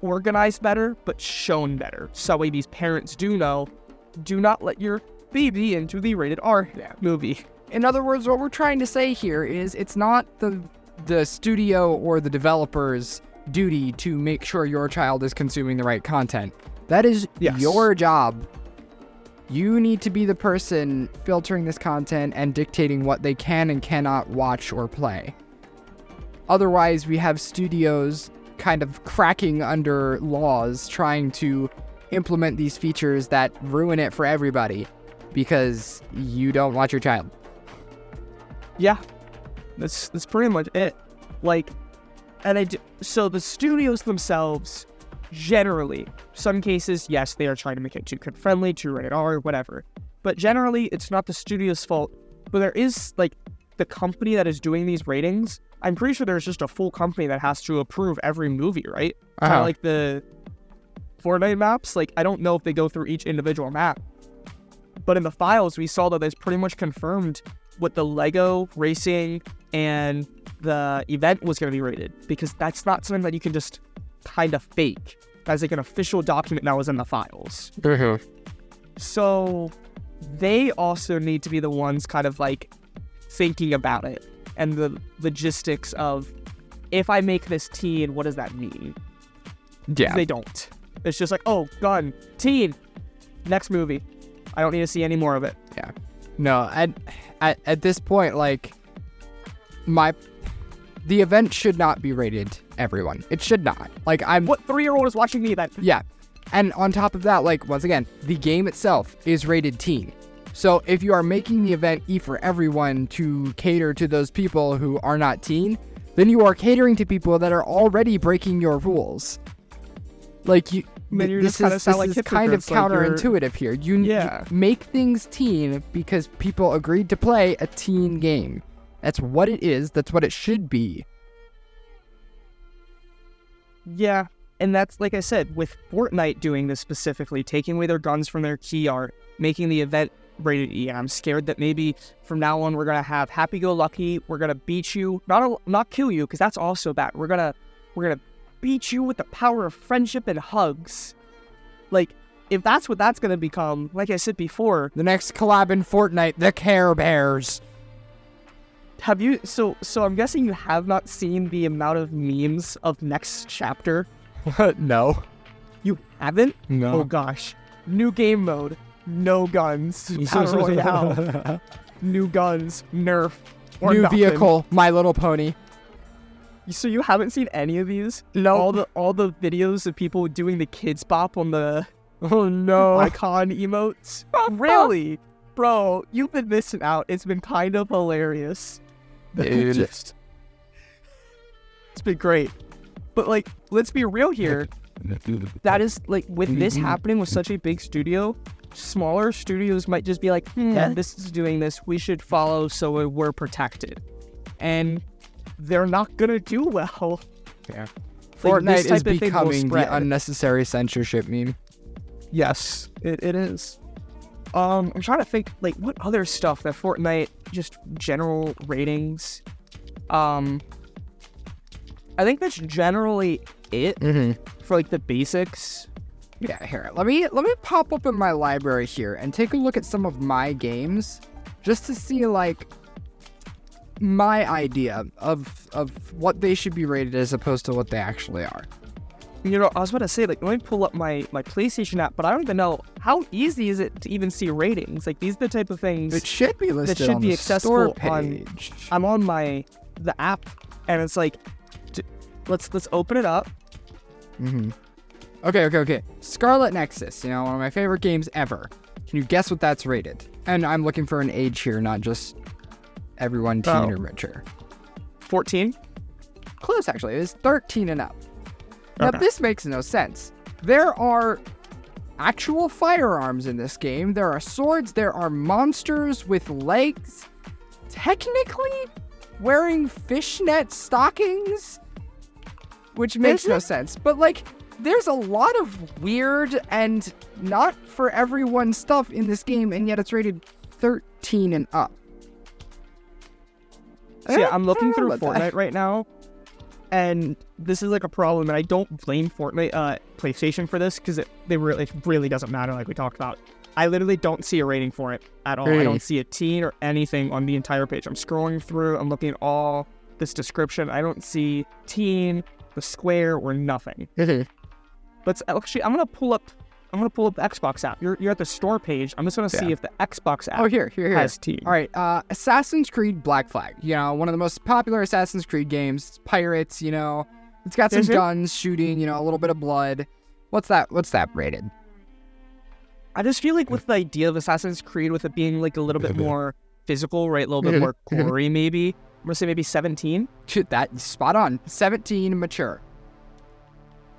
S1: organized better but shown better, so that way these parents do know, do not let your baby into the rated R movie.
S2: In other words, what we're trying to say here is it's not the studio or the developer's duty to make sure your child is consuming the right content. That is your job. You need to be the person filtering this content and dictating what they can and cannot watch or play. Otherwise, we have studios kind of cracking under laws trying to implement these features that ruin it for everybody because you don't want your child.
S1: Yeah, that's pretty much it. Like, so the studios themselves, generally, some cases, yes, they are trying to make it too kid-friendly, too rated R, whatever. But generally, it's not the studio's fault. But there is, like, the company that is doing these ratings. I'm pretty sure there's just a full company that has to approve every movie, right? Kind of like the Fortnite maps. Like, I don't know if they go through each individual map. But in the files, we saw that there's pretty much confirmed what the Lego racing and the event was going to be rated. Because that's not something that you can just kind of fake. That's like an official document that was in the files.
S2: Mm-hmm.
S1: So they also need to be the ones kind of like thinking about it and the logistics of, if I make this teen, what does that mean?
S2: Yeah.
S1: They don't. It's just like, oh, gun, teen, next movie. I don't need to see any more of it.
S2: Yeah. No, at this point, like, the event should not be rated everyone. It should not. Like,
S1: What 3-year-old is watching the event?
S2: Yeah. And on top of that, like, once again, the game itself is rated teen. So if you are making the event for everyone to cater to those people who are not teen, then you are catering to people that are already breaking your rules. Like, this is kind of counterintuitive here. You make things teen because people agreed to play a teen game. That's what it is. That's what it should be.
S1: Yeah, and that's, like I said, with Fortnite doing this specifically, taking away their guns from their key art, making the event rated E. I'm scared that maybe from now on we're gonna have happy-go-lucky. We're gonna beat you, not kill you, because that's also bad. We're gonna beat you with the power of friendship and hugs. Like, if that's what that's gonna become, like I said before,
S2: the next collab in Fortnite, the Care Bears.
S1: Have you? So I'm guessing you have not seen the amount of memes of next chapter.
S2: No.
S1: You haven't?
S2: No.
S1: Oh gosh. New game mode. No guns. Battle Royale. New guns. Nerf. Or
S2: new
S1: nothing.
S2: vehicle. My Little Pony.
S1: So you haven't seen any of these?
S2: No.
S1: All the videos of people doing the kids bop on the icon emotes? Really? Bro, you've been missing out. It's been kind of hilarious.
S2: Dude.
S1: It's been great. But, like, let's be real here. That is, like, with this happening with such a big studio, smaller studios might just be like, this is doing this. We should follow so we're protected. And they're not going to do well.
S2: Yeah.
S1: Like,
S2: Fortnite is becoming the unnecessary censorship meme.
S1: Yes, it is. I'm trying to think, like, what other stuff that Fortnite, just general ratings. I think that's generally it for, like, the basics.
S2: Yeah, here, let me pop up in my library here and take a look at some of my games just to see, like, my idea of what they should be rated as opposed to what they actually are.
S1: You know, I was about to say, like, let me pull up my PlayStation app, but I don't even know how easy is it to even see ratings. Like, these are the type of things
S2: it should be listed
S1: that should
S2: on
S1: be
S2: the
S1: accessible
S2: store page.
S1: I'm on the app, and it's like, let's open it up.
S2: Okay. Scarlet Nexus, you know, one of my favorite games ever. Can you guess what that's rated? And I'm looking for an age here, not just everyone teen or richer.
S1: 14?
S2: Close, actually. It is 13 and up. Now, this makes no sense. There are actual firearms in this game. There are swords. There are monsters with legs. Technically, wearing fishnet stockings, which makes no sense. But, like, there's a lot of weird and not for everyone stuff in this game, and yet it's rated 13 and up.
S1: So, yeah, I'm looking through Fortnite right now. And this is like a problem, and I don't blame PlayStation for this, because it really doesn't matter, like we talked about. I literally don't see a rating for it at all. I don't see a teen or anything on the entire page. I'm scrolling through, I'm looking at all this description. I don't see teen, the square, or nothing. Let's actually, I'm gonna pull up gonna pull up the Xbox app. You're at the store page. I'm just gonna see if the Xbox app
S2: here.
S1: has Team.
S2: All right, Assassin's Creed Black Flag. You know, one of the most popular Assassin's Creed games. It's pirates. You know, it's got some guns, shooting. You know, a little bit of blood. What's that rated?
S1: I just feel like with the idea of Assassin's Creed, with it being like a little bit more physical, right? A little bit more gory, maybe. I'm gonna say maybe 17.
S2: Shoot, that spot on. 17 mature.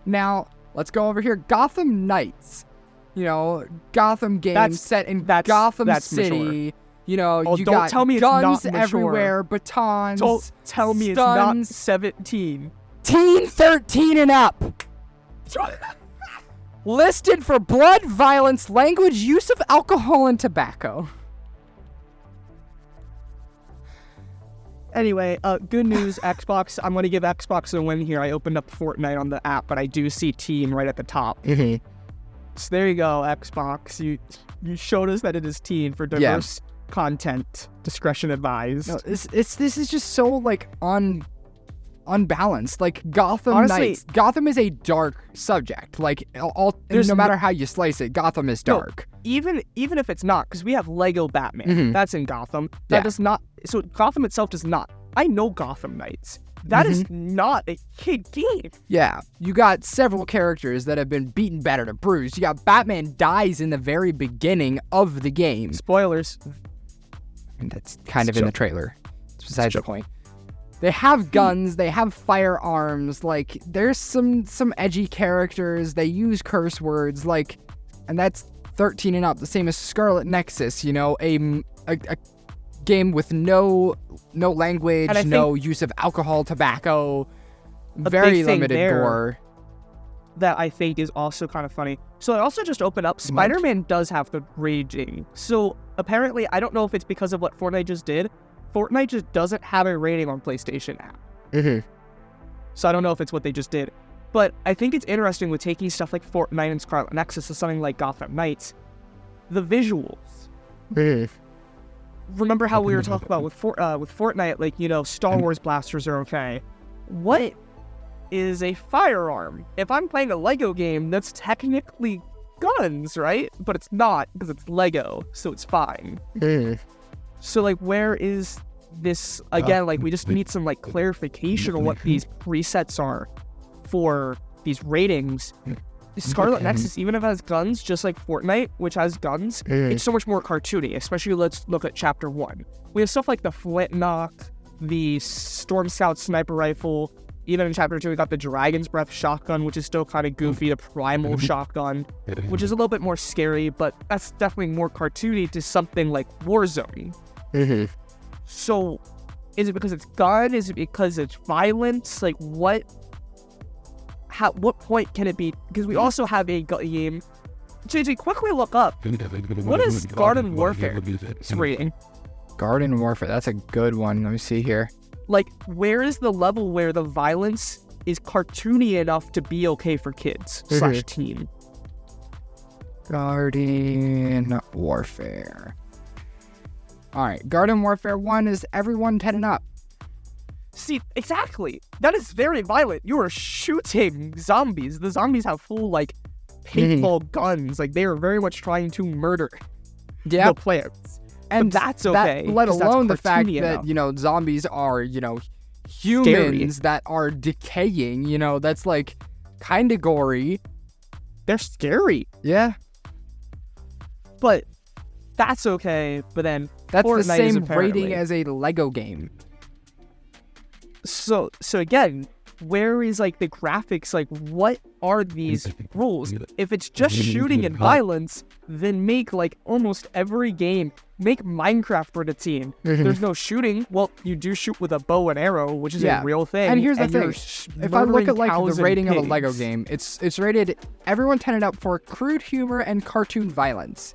S2: Now let's go over here. Gotham Knights. You know, Gotham game set in Gotham City.
S1: Mature.
S2: You know, you
S1: don't
S2: got
S1: tell me
S2: guns
S1: it's not
S2: everywhere, batons.
S1: Don't tell me
S2: stuns.
S1: it's not 17.
S2: Teen 13 and up. Listed for blood, violence, language, use of alcohol, and tobacco.
S1: Anyway, good news, Xbox. I'm going to give Xbox a win here. I opened up Fortnite on the app, but I do see Team right at the top. So there you go, Xbox. You showed us that it is Team for diverse content. Discretion advised.
S2: No, this is just so, like, unbalanced. Like, Gotham
S1: Honestly,
S2: Knights. Gotham is a dark subject. Like, no matter how you slice it, Gotham is dark.
S1: No, even if it's not, because we have Lego Batman. That's in Gotham. That does not. So Gotham itself does not. I know Gotham Knights. That is not a kid game.
S2: Yeah, you got several characters that have been beaten, battered, and bruised. You got Batman dies in the very beginning of the game.
S1: Spoilers.
S2: And that's kind of in the trailer. It's besides the point. They have guns, they have firearms, like, there's some edgy characters, they use curse words, like, and that's 13 and up, the same as Scarlet Nexus, you know, a game with no language, no use of alcohol, tobacco, very limited gore.
S1: That I think is also kind of funny. So I also just opened up, Spider-Man does have the rating. So apparently, I don't know if it's because of what Fortnite just did, Fortnite just doesn't have a rating on PlayStation app. So I don't know if it's what they just did. But I think it's interesting with taking stuff like Fortnite and Scarlet Nexus to something like Gotham Knights. The visuals. Remember how we were talking about with Fortnite, like, you know, Star Wars blasters are okay. What is a firearm? If I'm playing a Lego game, that's technically guns, right? But it's not, because it's Lego, so it's fine. So, like, where is this, again, like, we just need some, like, clarification on what these presets are for these ratings. Scarlet Nexus, even if it has guns, just like Fortnite, which has guns, it's so much more cartoony, especially let's look at Chapter 1. We have stuff like the Flintlock, the Storm Scout sniper rifle, even in Chapter 2 we got the Dragon's Breath shotgun, which is still kind of goofy, the Primal shotgun, which is a little bit more scary, but that's definitely more cartoony to something like Warzone. So, is it because it's gun? Is it because it's violence? Like, what point can it be? Because we also have a game. JJ, quickly look up. What is Garden Warfare rating?
S2: Garden Warfare, that's a good one. Let me see here.
S1: Like, where is the level where the violence is cartoony enough to be okay for kids / teen?
S2: Garden Warfare. Alright, Garden Warfare 1 is everyone 10 and up.
S1: See, exactly. That is very violent. You are shooting zombies. The zombies have full, like, paintball guns. Like, they are very much trying to murder the players.
S2: And
S1: that's okay.
S2: Let alone the fact that, you know, zombies are, you know, humans that are decaying. You know, that's, like, kind of gory.
S1: They're scary.
S2: Yeah.
S1: But that's okay. But then
S2: that's
S1: Fortnite
S2: the same rating as a Lego game.
S1: So again, where is, like, the graphics? Like, what are these rules? If it's just shooting and violence, then make, like, almost every game, make Minecraft for the teen. There's no shooting. Well, you do shoot with a bow and arrow, which is a real thing.
S2: And here's the thing. If I look at, like, the rating of a Lego game, it's rated everyone 10 and up for crude humor and cartoon violence.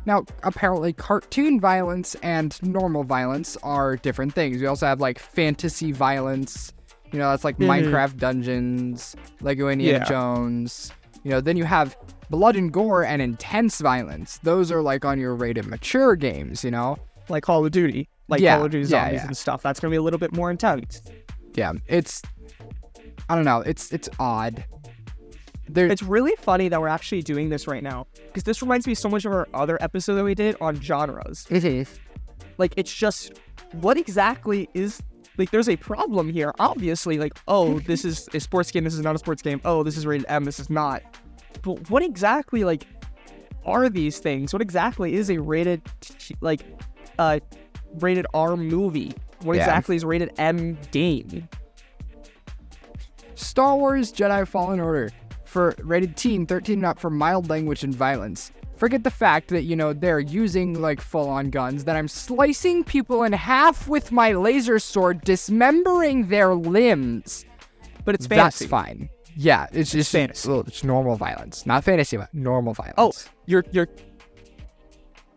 S2: Now, apparently, cartoon violence and normal violence are different things. We also have, like, fantasy violence. You know, that's like Minecraft Dungeons, Lego Indiana Jones. You know, then you have blood and gore and intense violence. Those are, like, on your rated mature games, you know?
S1: Like Call of Duty. Like Call of Duty Zombies and stuff. That's going to be a little bit more intense.
S2: Yeah, I don't know. It's odd.
S1: It's really funny that we're actually doing this right now, because this reminds me so much of our other episode that we did on genres. Like, it's just, what exactly is, like, there's a problem here. Obviously, like, oh, this is a sports game, this is not a sports game. Oh, this is rated M, this is not. But what exactly, like, are these things? What exactly is a rated R movie? What exactly is rated M game?
S2: Star Wars Jedi Fallen Order for rated teen, 13 and up for mild language and violence. Forget the fact that, they're using, like, full-on guns, that I'm slicing people in half with my laser sword, dismembering their limbs.
S1: But it's fantasy.
S2: That's fine. Yeah, it's just fantasy. It's normal violence. Not fantasy, but normal violence.
S1: Oh, you're... Is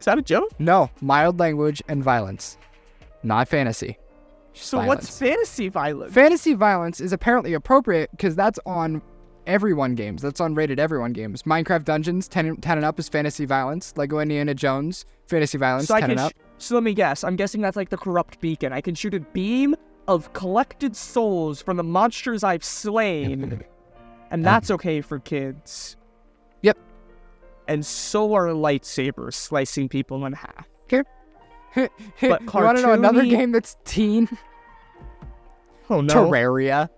S1: that a joke?
S2: No, mild language and violence. Not fantasy.
S1: So
S2: violence.
S1: What's fantasy violence?
S2: Fantasy violence is apparently appropriate because that's on everyone games. That's on rated everyone games. Minecraft Dungeons, 10 and up is fantasy violence. Lego Indiana Jones, fantasy violence,
S1: so
S2: 10 and up.
S1: So let me guess. I'm guessing that's like the corrupt beacon. I can shoot a beam of collected souls from the monsters I've slain. And that's okay for kids.
S2: Yep.
S1: And so are lightsabers, slicing people in half.
S2: Okay.
S1: But
S2: you want to know another game that's teen?
S1: Oh no.
S2: Terraria.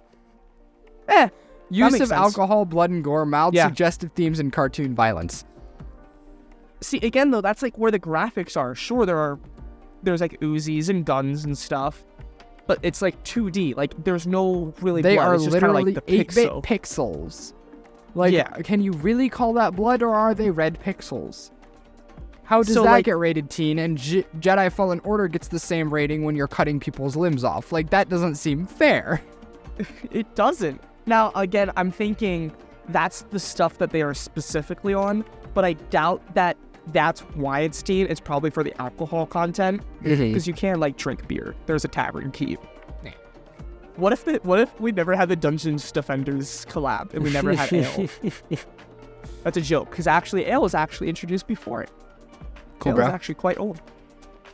S2: Use of alcohol, blood, and gore, mild suggestive themes, and cartoon violence.
S1: See, again, though, that's like where the graphics are. Sure, there's like Uzis and guns and stuff, but it's like 2D. Like, there's no really blood.
S2: They are
S1: it's just
S2: literally
S1: like the
S2: 8-bit pixels. Like, can you really call that blood, or are they red pixels? How does that get rated teen, and Jedi Fallen Order gets the same rating when you're cutting people's limbs off? Like, that doesn't seem fair.
S1: It doesn't. Now, again, I'm thinking that's the stuff that they are specifically on, but I doubt that that's why it's teen. It's probably for the alcohol content, because you can, like, drink beer. There's a tavern keep. What if we never had the Dungeons Defenders collab, and we never had ale? That's a joke, because actually, ale was actually introduced before it.
S2: Cool,
S1: ale
S2: bro.
S1: is actually quite old.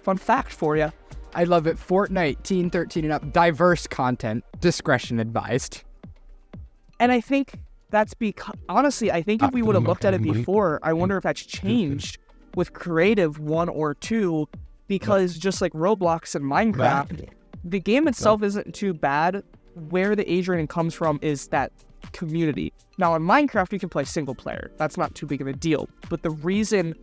S1: Fun fact for you.
S2: I love it. Fortnite, teen, 13 and up, diverse content, discretion advised.
S1: And I think that's because, honestly, I think if we would have looked at it before, I wonder if that's changed with Creative 1 or 2, because just like Roblox and Minecraft, the game itself isn't too bad. Where the age rating comes from is that community. Now, in Minecraft, you can play single player. That's not too big of a deal. But the reason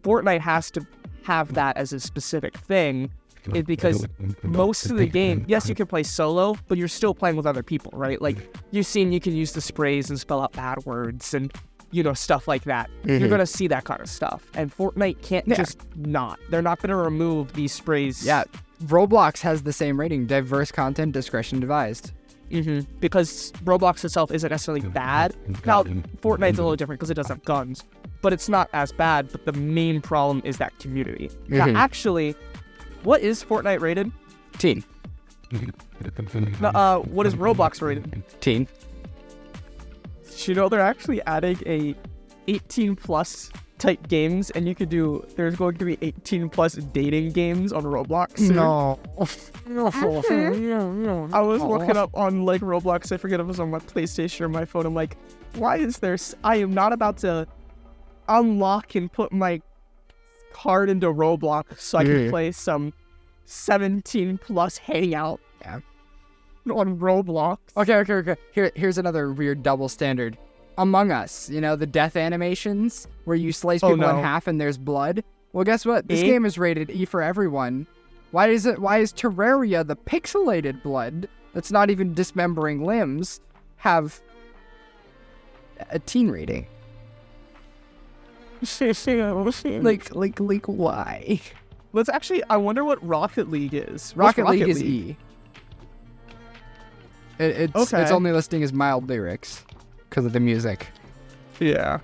S1: Fortnite has to have that as a specific thing is because most of the game, yes, you can play solo, but you're still playing with other people, right? Like, you've seen you can use the sprays and spell out bad words and, stuff like that. You're going to see that kind of stuff. And Fortnite can't just not. They're not going to remove these sprays.
S2: Yeah, Roblox has the same rating, diverse content, discretion advised.
S1: Because Roblox itself isn't necessarily bad. Now, Fortnite's a little different because it does have guns, but it's not as bad. But the main problem is that community. Now, actually, what is Fortnite rated?
S2: Teen.
S1: What is Roblox rated?
S2: Teen.
S1: They're actually adding a 18 plus type games, and there's going to be 18 plus dating games on Roblox soon.
S2: No.
S1: I was looking up on like Roblox. I forget if it was on my PlayStation or my phone. I'm like, why is there? I am not about to unlock and put my card into Roblox so I can play some 17 plus hangout on Roblox.
S2: Okay. Here's another weird double standard. Among Us, the death animations where you slice people in half and there's blood. Well, guess what? This game is rated E for everyone. Why is Terraria, the pixelated blood that's not even dismembering limbs, have a teen rating? Like why?
S1: Let's actually, I wonder what Rocket League is.
S2: Rocket League is E. It's only listing as mild lyrics because of the music.
S1: Yeah.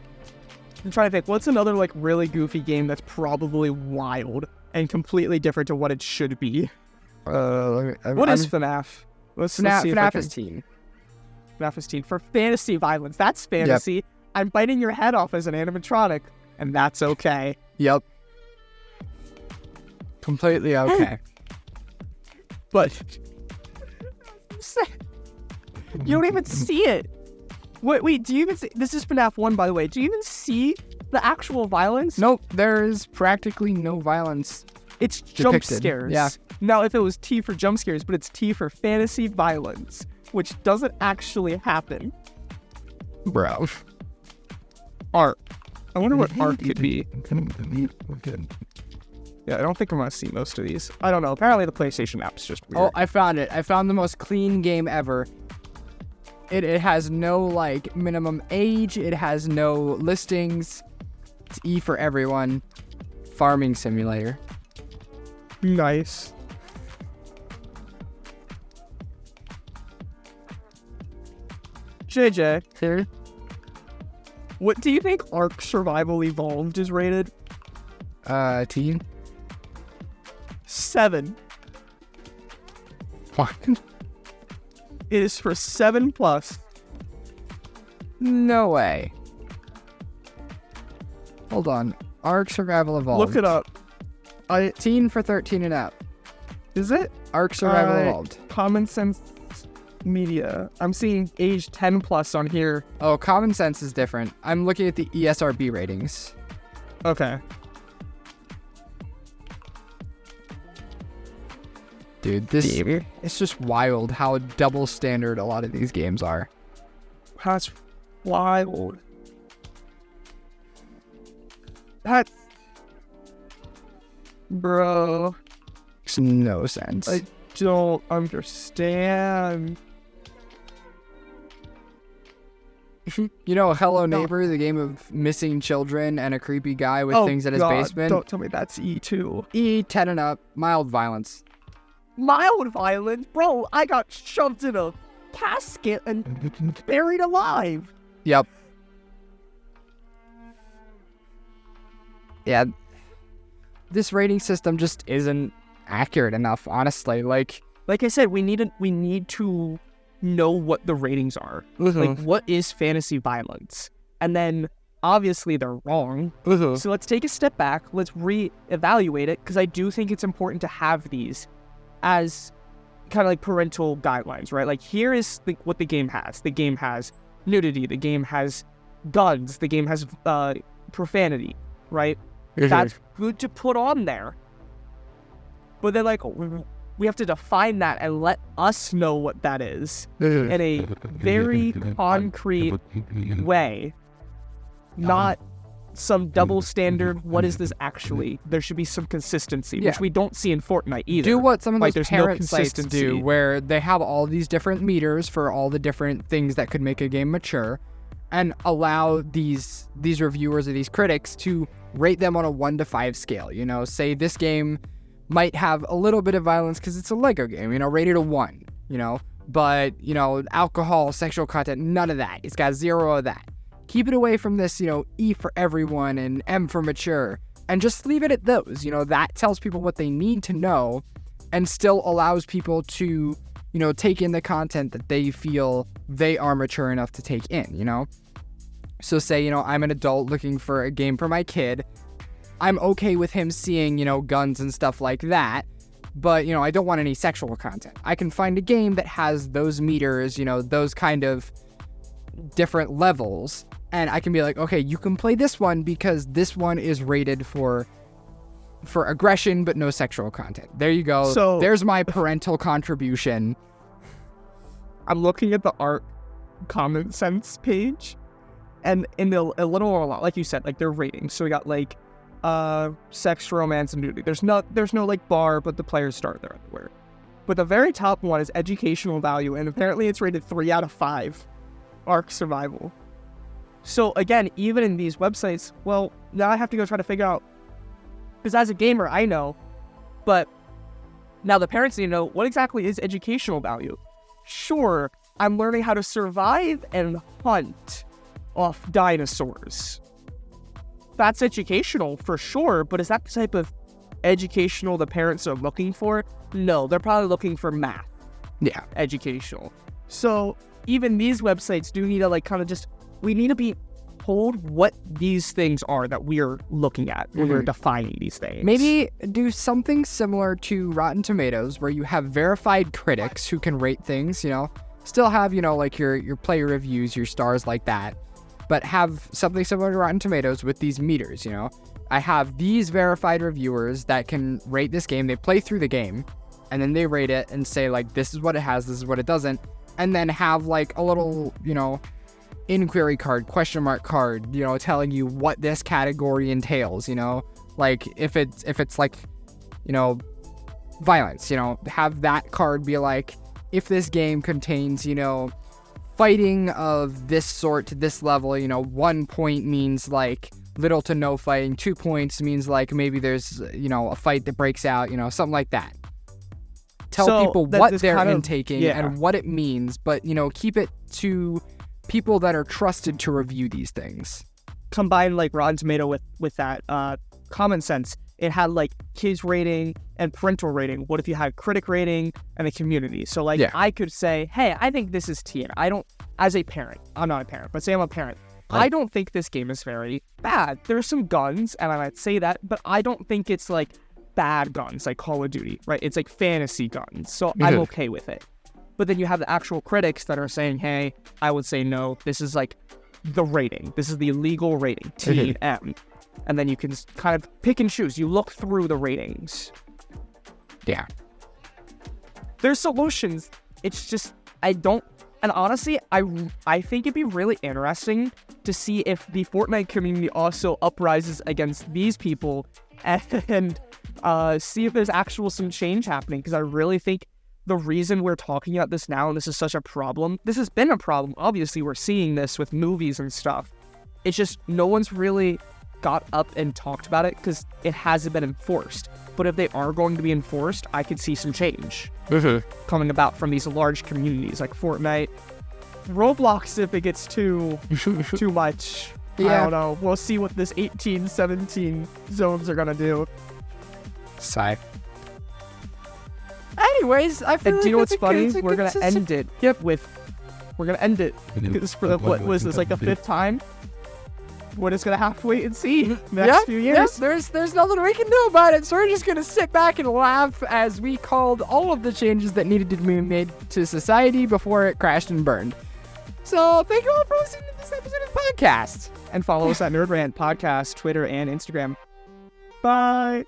S1: I'm trying to think, what's another like really goofy game that's probably wild and completely different to what it should be? What is FNAF?
S2: FNAF is teen.
S1: FNAF is teen. For fantasy violence. That's fantasy. Yep. I'm biting your head off as an animatronic, and that's okay.
S2: Yep. Completely okay.
S1: But you don't even see it. Wait, do you even see... This is FNAF 1, by the way. Do you even see the actual violence?
S2: Nope, there's practically no violence.
S1: It's jump
S2: depicted.
S1: scares.
S2: Yeah.
S1: Now, if it was T for jump scares, but it's T for fantasy violence, which doesn't actually happen.
S2: Bro.
S1: Art. I wonder what art could be. Yeah, I don't think I'm going to see most of these. I don't know. Apparently the PlayStation app's just weird.
S2: Oh, I found it. I found the most clean game ever. It has no, like, minimum age. It has no listings. It's E for everyone. Farming simulator.
S1: Nice. JJ.
S2: Here.
S1: What do you think Ark Survival Evolved is rated?
S2: Teen.
S1: 7.
S2: What?
S1: It is for 7+.
S2: No way. Hold on. Ark Survival Evolved.
S1: Look it up.
S2: Teen for 13 and up.
S1: Is it?
S2: Ark Survival Evolved.
S1: Common Sense Media. I'm seeing age 10+ on here.
S2: Oh, Common Sense is different. I'm looking at the ESRB ratings.
S1: Okay.
S2: Dude, it's just wild how double standard a lot of these games are.
S1: That's wild. That's... Bro.
S2: Makes no sense.
S1: I don't understand.
S2: You know, Hello Neighbor, the game of missing children and a creepy guy with things in his basement?
S1: Don't tell me that's E2.
S2: E10 and up, mild violence.
S1: Mild violence? Bro, I got shoved in a casket and buried alive.
S2: Yep. Yeah. This rating system just isn't accurate enough, honestly. Like
S1: I said, we need to know what the ratings are.
S2: Mm-hmm.
S1: Like, what is fantasy violence? And then, obviously, they're wrong.
S2: Mm-hmm.
S1: So let's take a step back. Let's reevaluate it, because I do think it's important to have these as kind of like parental guidelines, right? Like, here is what the game has. The game has nudity. The game has guns. The game has profanity, right?
S2: Mm-hmm.
S1: That's good to put on there. But then, like, we have to define that and let us know what that is in a very concrete way. Not some double standard. What is this actually? There should be some consistency, which we don't see in Fortnite either.
S2: Do what some of those
S1: there's
S2: parent
S1: no
S2: sites do, where they have all these different meters for all the different things that could make a game mature, and allow these reviewers or these critics to rate them on a 1 to 5 scale. You know, say this game might have a little bit of violence because it's a Lego game, you know, rated a 1, you know, but, you know, alcohol, sexual content, none of that. It's got 0 of that. Keep it away from this, you know, E for everyone and M for mature, and just leave it at those. You know, that tells people what they need to know and still allows people to, you know, take in the content that they feel they are mature enough to take in, you know? So say, you know, I'm an adult looking for a game for my kid. I'm okay with him seeing, you know, guns and stuff like that, but, you know, I don't want any sexual content. I can find a game that has those meters, you know, those kind of different levels, and I can be like, okay, you can play this one because this one is rated for aggression but no sexual content. There you go.
S1: So
S2: there's my parental contribution.
S1: I'm looking at the Art Common Sense page, and in a little or a lot, like you said, like their ratings. So we got like sex, romance, and nudity. There's no like bar, but the players start their underwear. But the very top one is educational value, and apparently it's rated 3 out of 5. Ark Survival. So again, even in these websites, well, now I have to go try to figure out, because as a gamer, I know, but now the parents need to know, what exactly is educational value? Sure, I'm learning how to survive and hunt off dinosaurs. That's educational for sure, but is that the type of educational the parents are looking for? No, they're probably looking for math.
S2: Yeah.
S1: Educational. So even these websites do need to like kind of just, we need to be told what these things are that we're looking at when we're defining these things.
S2: Maybe do something similar to Rotten Tomatoes, where you have verified critics who can rate things, you know, Still have, like your player reviews, your stars like that, but have something similar to Rotten Tomatoes with these meters, I have these verified reviewers that can rate this game. They play through the game, and then they rate it and say, like, this is what it has, this is what it doesn't, and then have, like, a little, inquiry card, question mark card, telling you what this category entails, like, if it's like, violence, have that card be like, if this game contains, fighting of this sort to this level, 1 point means like little to no fighting, 2 points means like maybe there's, a fight that breaks out, something like that. Tell people what they're intaking and what it means, but, keep it to people that are trusted to review these things.
S1: Combine like Rotten Tomato with that common sense. It had like kids rating and parental rating. What if you had critic rating and a community? So like I could say, hey, I think this is teen. As a parent, I'm not a parent, but say I'm a parent. I don't think this game is very bad. There's some guns, and I might say that, but I don't think it's like bad guns like Call of Duty, right? It's like fantasy guns, so I'm okay with it. But then you have the actual critics that are saying, hey, I would say no, this is like the rating. This is the legal rating, teen M. And then you can kind of pick and choose. You look through the ratings.
S2: Yeah.
S1: There's solutions. It's just, and honestly, I think it'd be really interesting to see if the Fortnite community also uprises against these people and see if there's some change happening. Because I really think the reason we're talking about this now, and this is such a problem, this has been a problem. Obviously, we're seeing this with movies and stuff. It's just no one's really got up and talked about it because it hasn't been enforced. But if they are going to be enforced, I could see some change coming about from these large communities like Fortnite. Roblox, if it gets too much, I don't know. We'll see what this 18, 17 zones are gonna do.
S2: Sigh. Anyways, I feel
S1: and do you know what's funny? We're gonna end it with. We're gonna end it for what was this, like the 5th time? We're just gonna have to wait and see next few years.
S2: There's nothing we can do about it, so we're just gonna sit back and laugh as we called all of the changes that needed to be made to society before it crashed and burned. So thank you all for listening to this episode of the podcast.
S1: And follow us at Nerd Rant Podcast, Twitter and Instagram. Bye.